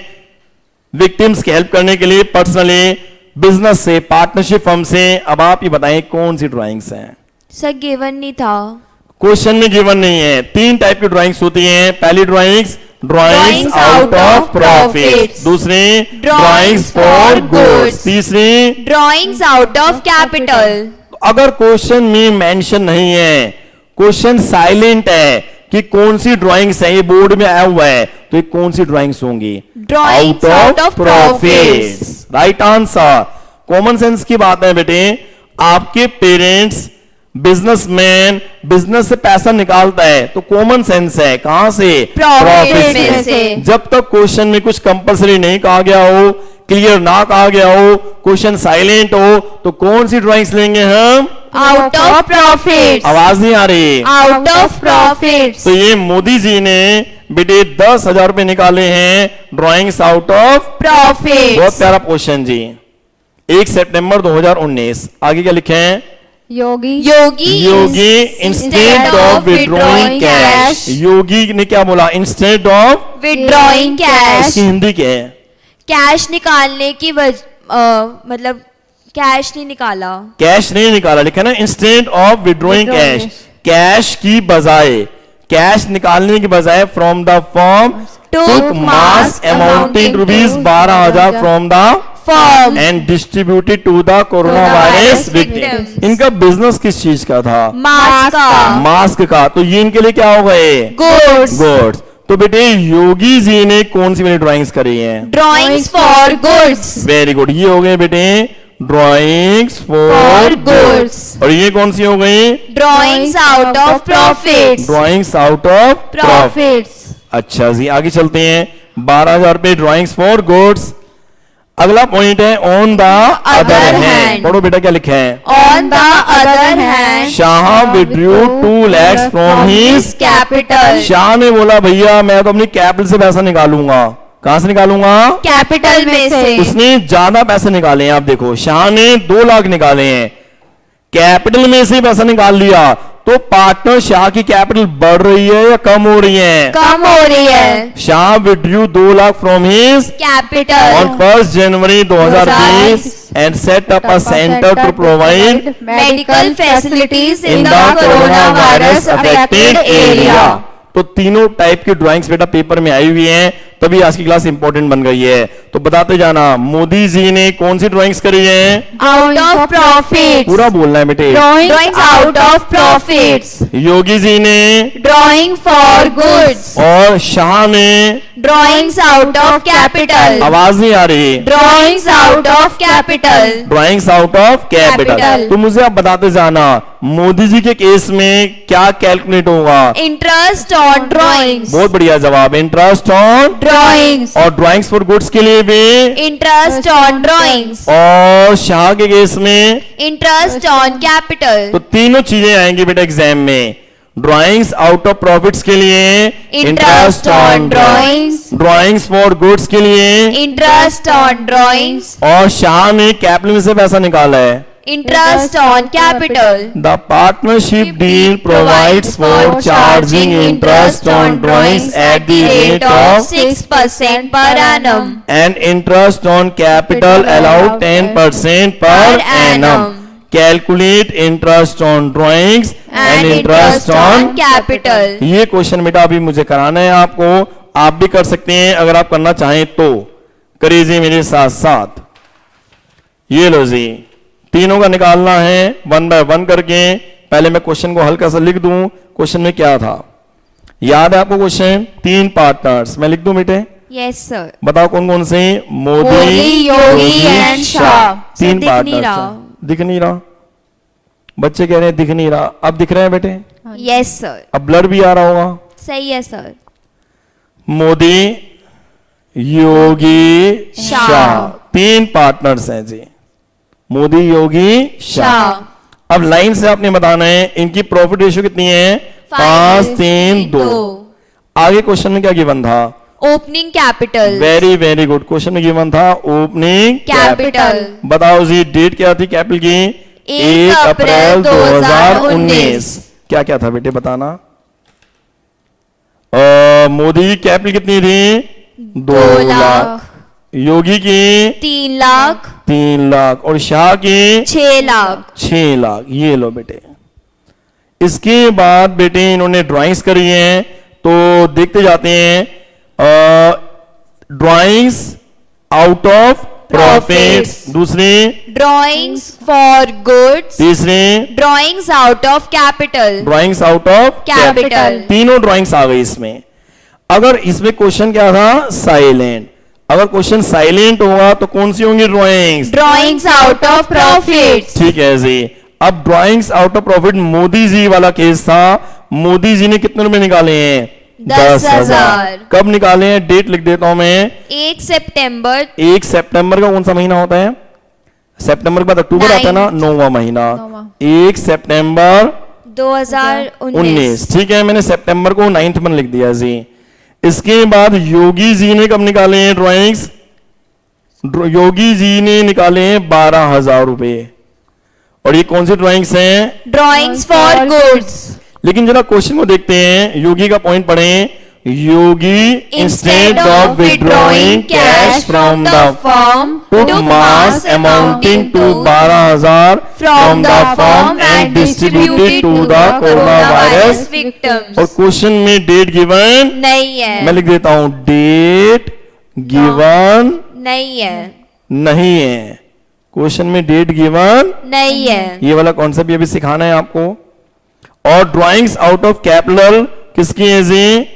विक्टिम्स की हेल्प करने के लिए पर्सनली, बिजनेस से, पार्टनरशिप फर्म से। अब आप ये बताएं कौन सी ड्राइंग्स हैं? सर गिवन नहीं था। क्वेश्चन में गिवन नहीं है। 3 टाइप की ड्राइंग्स होती हैं। पहली drawings Drawings out out of of profit, profits। दूसरी Drawings drawings for for goods, goods। तीसरी Drawings out of capital। अगर क्वेश्चन में मेंशन नहीं है, क्वेश्चन साइलेंट है कि कौन सी ड्राइंग्स है, ये बोर्ड में आया हुआ है, तो ये कौन सी ड्राइंग्स होंगी? Drawings out of profits। Right answer. Common sense की बात है बेटे। आपके पेरेंट्स बिजनेसमैन, बिजनेस से पैसा निकालता है तो कॉमन सेंस है, कहां से? Profit Profit में से। जब तक क्वेश्चन में कुछ कंपलसरी नहीं कहा गया हो, क्लियर ना कहा गया हो, क्वेश्चन साइलेंट हो, तो कौन सी ड्राइंग्स लेंगे हम? Out of profits। आवाज नहीं आ रही। Out of profits। तो ये मोदी जी ने बेटे 10,000 रुपए निकाले हैं ड्राइंग्स आउट ऑफ। बहुत Profits। प्यारा क्वेश्चन जी। 1 सितंबर 2019। आगे क्या लिखे हैं? Yogi Yogi instead of withdrawing cash. योगी ने क्या बोला? Instead of Withdrawing cash। इसकी हिंदी क्या है? कैश निकालने की मतलब कैश नहीं निकाला। कैश नहीं निकाला, लिखा ना instead of withdrawing Withdrawing cash. Cash की बजाय, कैश निकालने की बजाय from the firm took mass amounting to rupees 12,000 from the Firm। and distributed to the coronavirus victims। इनका बिजनेस किस चीज का था? मास्क का। मास्क का। तो ये इनके लिए क्या हो गए? Goods। गुड्स। तो बेटे योगी जी ने कौन सी वाली ड्राइंग्स करी हैं? Drawings for goods। Very good. ये हो गए बेटे drawings For for goods. Goods. और ये कौन सी हो गई? Drawings out of profits. Drawings out of profit. Profits. अच्छा जी, आगे चलते हैं। 12,000 रुपए ड्राइंग्स फॉर गुड्स। अगला पॉइंट है on the other Other hand. hand. पढ़ो बेटा क्या लिखा है? On the other hand, Shah withdrew 2 lakhs from his. his capital. Shah ने बोला भैया मैं तो अपनी कैपिटल से पैसा निकालूंगा। कहां से निकालूंगा? कैपिटल में से उसने ज्यादा पैसे निकाले हैं। आप देखो शाह ने 2 लाख निकाले हैं, कैपिटल में से पैसा निकाल लिया, तो पार्टनर शाह की कैपिटल बढ़ रही है या कम हो रही है? कम हो रही है। Shah withdrew 2 lakh from his capital on 1st January 2020 and set up a center to provide medical facilities in in the the coronavirus coronavirus affected affected area। area। तो तीनों टाइप की ड्राइंग्स बेटा पेपर में आई हुई हैं, तभी आज की क्लास इंपॉर्टेंट बन गई है। तो बताते जाना, मोदी जी ने कौन सी ड्राइंग्स करी है? Out of profits। पूरा बोलना है बेटे। Drawings out of profits। Yogi ji ने Drawing for goods। और शाह ने, Drawings out of capital। आवाज नहीं आ रही, Drawings out of capital। Drawings out of capital. Capital। तो मुझे आप बताते जाना, मोदी जी के केस में क्या कैलकुलेट होगा? Interest on drawings। बहुत बढ़िया जवाब, इंटरेस्ट ऑन। Drawings। और ड्राइंग्स फॉर गुड्स के लिए भी, Interest on drawings। और शाह के केस में, Interest on capital। तो तीनों चीजें आएंगी बेटा एग्जाम में। ड्राइंग्स आउट ऑफ प्रॉफिट्स के लिए Interest on drawings। Drawings for goods के लिए, Interest on drawings। और शाह ने कैपिटल में से पैसा निकाला है। Interest on capital। The partnership deal provides for charging interest on drawings at the rate of 6% per annum। and interest on capital allowed 10% per annum. Calculate interest on drawings and interest on capital। ये question बेटा अभी मुझे कराना है आपको, आप भी कर सकते हैं अगर आप करना चाहें तो। करिए मेरे साथ साथ। ये लो जी, तीनों का निकालना है 1 by 1 करके। पहले मैं क्वेश्चन को हल्का सा लिख दूं। क्वेश्चन में क्या था याद है आपको? क्वेश्चन 3 पार्टनर्स, मैं लिख दूं बेटे? Yes sir। बताओ कौन कौन से? मोदी, योगी and शाह। तीन दिख नहीं पार्टनर्स रहा। हैं। दिख नहीं रहा? बच्चे कह रहे हैं दिख नहीं रहा। अब दिख रहे हैं बेटे? Yes sir। अब ब्लर भी आ रहा होगा। सही है सर। मोदी, योगी, शाह। शाह, 3 पार्टनर्स हैं जी। मोदी, योगी, शाह। शाह। अब लाइन से आपने बताना है इनकी प्रॉफिट रेशियो कितनी है? 5, 3, 2। आगे क्वेश्चन में क्या गिवन था? Opening capital. Very very good. Question में गिवन था ओपनिंग कैपिटल। बताओ जी डेट क्या थी कैपिटल की? 1 अप्रैल 2019। क्या क्या था बेटे बताना? मोदी की कैपिटल कितनी थी? 2 लाख। योगी की 3 लाख। 3 लाख। और शाह की 6 लाख। 6 लाख। ये लो बेटे। इसके बाद बेटे इन्होंने ड्राइंग्स करी हैं, तो देखते जाते हैं। ड्राइंग्स आउट ऑफ प्रॉफिट्स, दूसरी। Drawings for goods. तीसरी। Drawings out of capital. Drawings out of capital. तीनों ड्राइंग्स आ गई इसमें। अगर इसमें क्वेश्चन क्या था? साइलेंट। अगर क्वेश्चन साइलेंट होगा तो कौन सी होंगी drawings? Drawings out of profits. ठीक है जी। अब drawings out of profit Modi ji वाला केस था। मोदी जी ने कितने रुपए निकाले हैं? 10,000। कब निकाले हैं? डेट लिख देता हूं मैं। 1 सितंबर। 1 सितंबर का कौन सा महीना होता है? सितंबर के बाद अक्टूबर आता है ना, 9वां महीना। 1 सितंबर 2019। ठीक है, मैंने सितंबर को 9th में लिख दिया जी। इसके बाद योगी जी ने कब निकाले हैं ड्राइंग्स? योगी जी ने निकाले हैं 12,000 रुपए। और ये कौन सी ड्राइंग्स हैं? Drawings for goods. लेकिन जरा क्वेश्चन को देखते हैं। योगी का पॉइंट पढ़ें। Yogi instead of withdrawing cash from the firm took mass amounting to 12,000 from the firm and distributed to the coronavirus victims। और क्वेश्चन में डेट गिवन नहीं है। मैं लिख देता हूं, डेट गिवन नहीं है। नहीं है। क्वेश्चन में डेट गिवन नहीं है। ये वाला कॉन्सेप्ट ये भी सिखाना है आपको। और ड्राइंग्स आउट ऑफ कैपिटल किसकी है जी?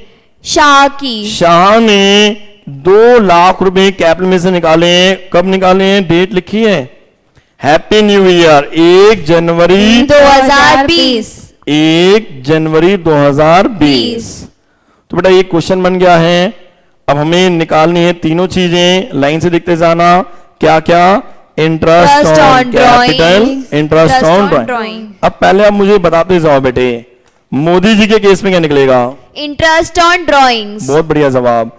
शाह की। शाह ने 2 लाख रुपए कैपिटल में से निकाले। कब निकाले हैं? डेट लिखी है। Happy new year. 1 जनवरी 2020 1 जनवरी 2020। तो बेटा ये क्वेश्चन बन गया है। अब हमें निकालनी है तीनों चीजें, लाइन से देखते जाना। क्या क्या? Interest on capital, interest on drawing. अब पहले आप मुझे बताते जाओ बेटे, मोदी जी के केस में क्या निकलेगा? इंटरेस्ट ऑन ड्राइंग्स, बहुत बढ़िया जवाब।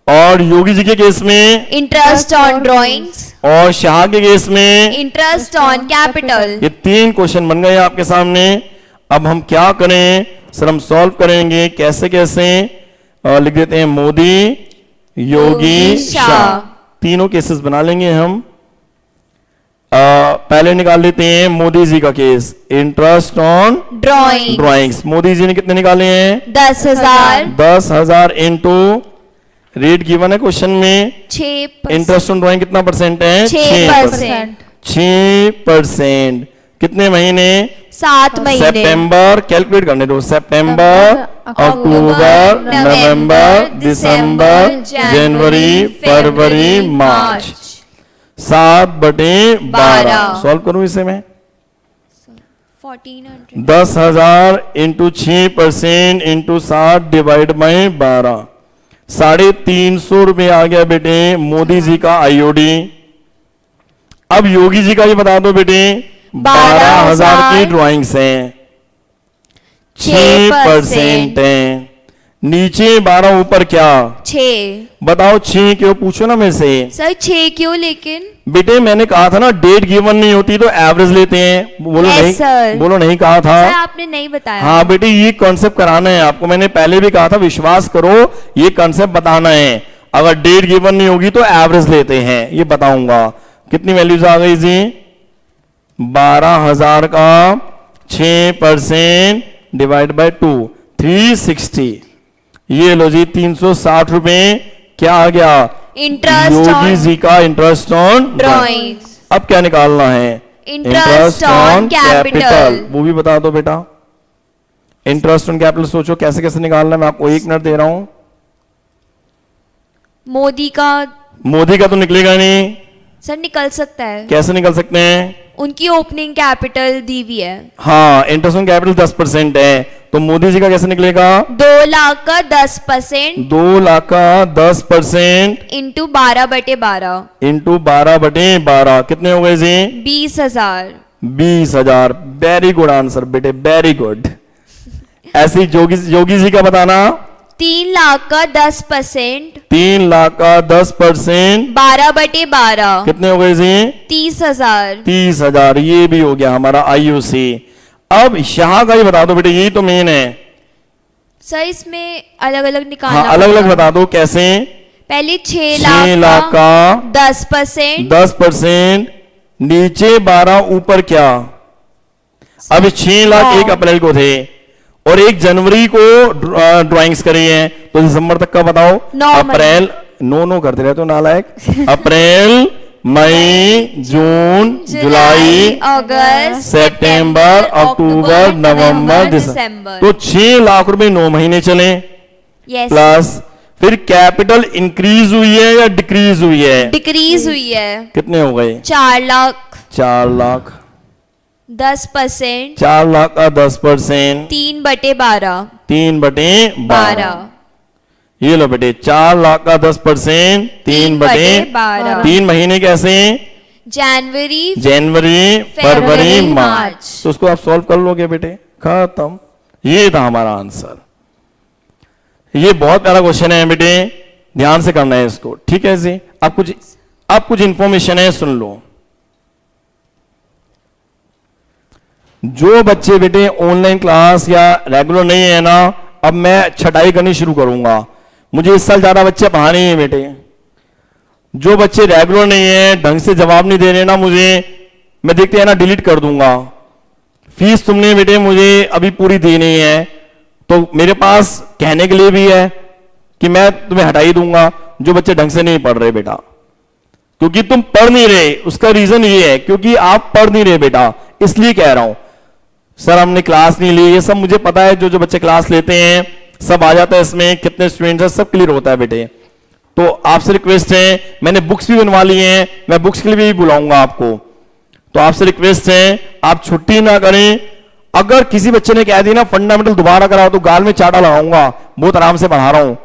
और योगी जी के केस में? इंटरेस्ट ऑन ड्राइंग्स, और शाह के केस में? Interest on capital. ये 3 क्वेश्चन बन गए आपके सामने। अब हम क्या करें सर? हम सॉल्व करेंगे। कैसे कैसे? लिख देते हैं मोदी, योगी, शाह। तीनों केसेस बना लेंगे हम। पहले निकाल लेते हैं मोदी जी का case, interest on drawing drawings. Modi ji ने कितने निकाले हैं? 10,000 10,000 इंटू रेट गिवन है क्वेश्चन में। 6%। इंटरेस्ट ऑन ड्राइंग कितना परसेंट है? 6%। 6%। कितने महीने? 7 महीने। सितंबर, कैलकुलेट करने दो। सितंबर, अक्टूबर, नवंबर, दिसंबर, जनवरी, फरवरी, मार्च। 7/12। सॉल्व करूं इसे मैं? 1400। 10,000 इंटू 6% इंटू 7 डिवाइड बाई 12। 350 रुपए आ गया बेटे मोदी जी का आईओडी। अब योगी जी का ये बता दो बेटे, 12,000 की ड्राइंग्स हैं, 6% है। नीचे 12, ऊपर क्या? 6। बताओ 6 क्यों? पूछो ना मेरे से। सर 6 क्यों? लेकिन बेटे मैंने कहा था ना डेट गिवन नहीं होती तो एवरेज लेते हैं। बोलो Yes, नहीं sir. बोलो नहीं कहा था। सर आपने नहीं बताया। हाँ बेटे ये कॉन्सेप्ट कराना है आपको। मैंने पहले भी कहा था विश्वास करो, ये कॉन्सेप्ट बताना है। अगर डेट गिवन नहीं होगी तो एवरेज लेते हैं, ये बताऊंगा। कितनी वैल्यूज आ गई जी? 12,000 का 6% डिवाइड बाय 2, 360। ये लो जी 360 रुपए क्या आ गया? इंटरेस्ट योगी ऑन जी का इंटरेस्ट ऑन ड्राइंग्स। अब क्या निकालना है? Interest on capital. वो भी बता दो बेटा। इंटरेस्ट ऑन कैपिटल सोचो कैसे कैसे निकालना है। मैं आपको 1 मिनट दे रहा हूं। मोदी का तो निकलेगा नहीं। सर निकल सकता है। कैसे निकल सकते हैं? उनकी ओपनिंग कैपिटल दी हुई है। हाँ इंटरेस्ट ऑन कैपिटल 10% है, तो मोदी जी का कैसे निकलेगा? 2 लाख का 10% 2 लाख का 10% इंटू 12/12 इंटू 12/12 कितने हो गए जी? 20,000। 20,000। वेरी गुड आंसर बेटे, वेरी गुड। ऐसी योगी जी का बताना। 3 लाख का 10% 3 लाख का 10% 12/12 कितने हो गए जी? 30,000। 30,000। ये भी हो गया हमारा आईयूसी। अब शाह का ही बता दो बेटे, यही तो मेन है। सर इसमें अलग अलग निकालना हाँ अलग अलग पड़ेगा। बता दो कैसे। पहले 6 6 लाख का 10% 10%, नीचे 12, ऊपर क्या? अब 6 लाख 1 अप्रैल को थे और 1 जनवरी को ड्राइंग्स करी है, तो दिसंबर तक का बताओ। 9 अप्रैल, नो करते रहते हो नालायक। अप्रैल, मई, जून, जुलाई, अगस्त, सितंबर, अक्टूबर, नवंबर, दिसंबर। तो 6 लाख रुपए 9 महीने चले। यस। प्लस फिर कैपिटल इंक्रीज हुई है या डिक्रीज हुई है? डिक्रीज हुई है। कितने हो गए? 4 लाख 4 लाख 10% 4 लाख का 10% 3/12 3/12। ये लो बेटे 4 लाख का 10% 3/12। 3 महीने कैसे? जनवरी, फरवरी, मार्च। तो उसको आप सॉल्व कर लोगे बेटे, खत्म। ये था हमारा आंसर। ये बहुत प्यारा क्वेश्चन है बेटे, ध्यान से करना है इसको, ठीक है जी। अब कुछ इंफॉर्मेशन है, सुन लो। जो बच्चे बेटे ऑनलाइन क्लास या रेगुलर नहीं है ना, अब मैं छटाई करनी शुरू करूंगा। मुझे इस साल ज्यादा बच्चे पढ़ाने हैं बेटे। जो बच्चे रेगुलर नहीं है, ढंग से जवाब नहीं दे रहे ना मुझे, मैं देखते हैं ना डिलीट कर दूंगा। फीस तुमने बेटे मुझे अभी पूरी दी नहीं है, तो मेरे पास कहने के लिए भी है कि मैं तुम्हें हटा ही दूंगा जो बच्चे ढंग से नहीं पढ़ रहे बेटा। क्योंकि तुम पढ़ नहीं रहे, उसका रीजन ये है क्योंकि आप पढ़ नहीं रहे बेटा, इसलिए कह रहा हूं। सर हमने क्लास नहीं ली, ये सब मुझे पता है। जो बच्चे क्लास लेते हैं सब आ जाता है इसमें, कितने स्टूडेंट्स हैं सब क्लियर होता है बेटे। तो आपसे रिक्वेस्ट है, मैंने बुक्स भी बनवा ली हैं, मैं बुक्स के लिए भी बुलाऊंगा आपको। तो आपसे रिक्वेस्ट है आप छुट्टी ना करें। अगर किसी बच्चे ने कह दी ना फंडामेंटल दोबारा कराओ तो गाल में चाटा लगाऊंगा, बहुत आराम से पढ़ा रहा हूं,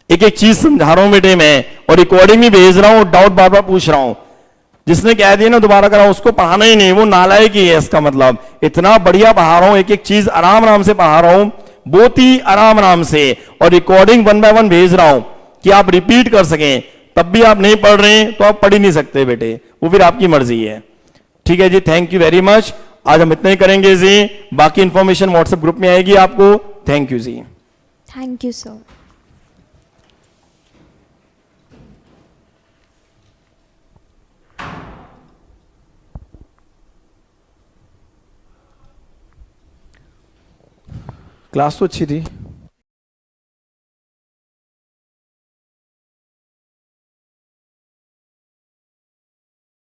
एक एक चीज समझा रहा हूं बेटे मैं, और रिकॉर्डिंग भी भेज रहा हूं, डाउट बार बार पूछ रहा हूं। जिसने कह दिया ना दोबारा कराओ उसको पढ़ाना ही नहीं, वो नालायक ही है। इसका मतलब इतना बढ़िया पढ़ा रहा हूं, एक एक चीज आराम आराम से पढ़ा रहा हूं, बहुत ही आराम आराम से, और रिकॉर्डिंग 1 बाय 1 भेज रहा हूं कि आप रिपीट कर सकें। तब भी आप नहीं पढ़ रहे हैं तो आप पढ़ ही नहीं सकते बेटे, वो फिर आपकी मर्जी है। ठीक है जी, थैंक यू वेरी मच। आज हम इतना ही करेंगे जी, बाकी इंफॉर्मेशन व्हाट्सएप ग्रुप में आएगी आपको। Thank you ji. Thank you, sir. Class तो अच्छी थी।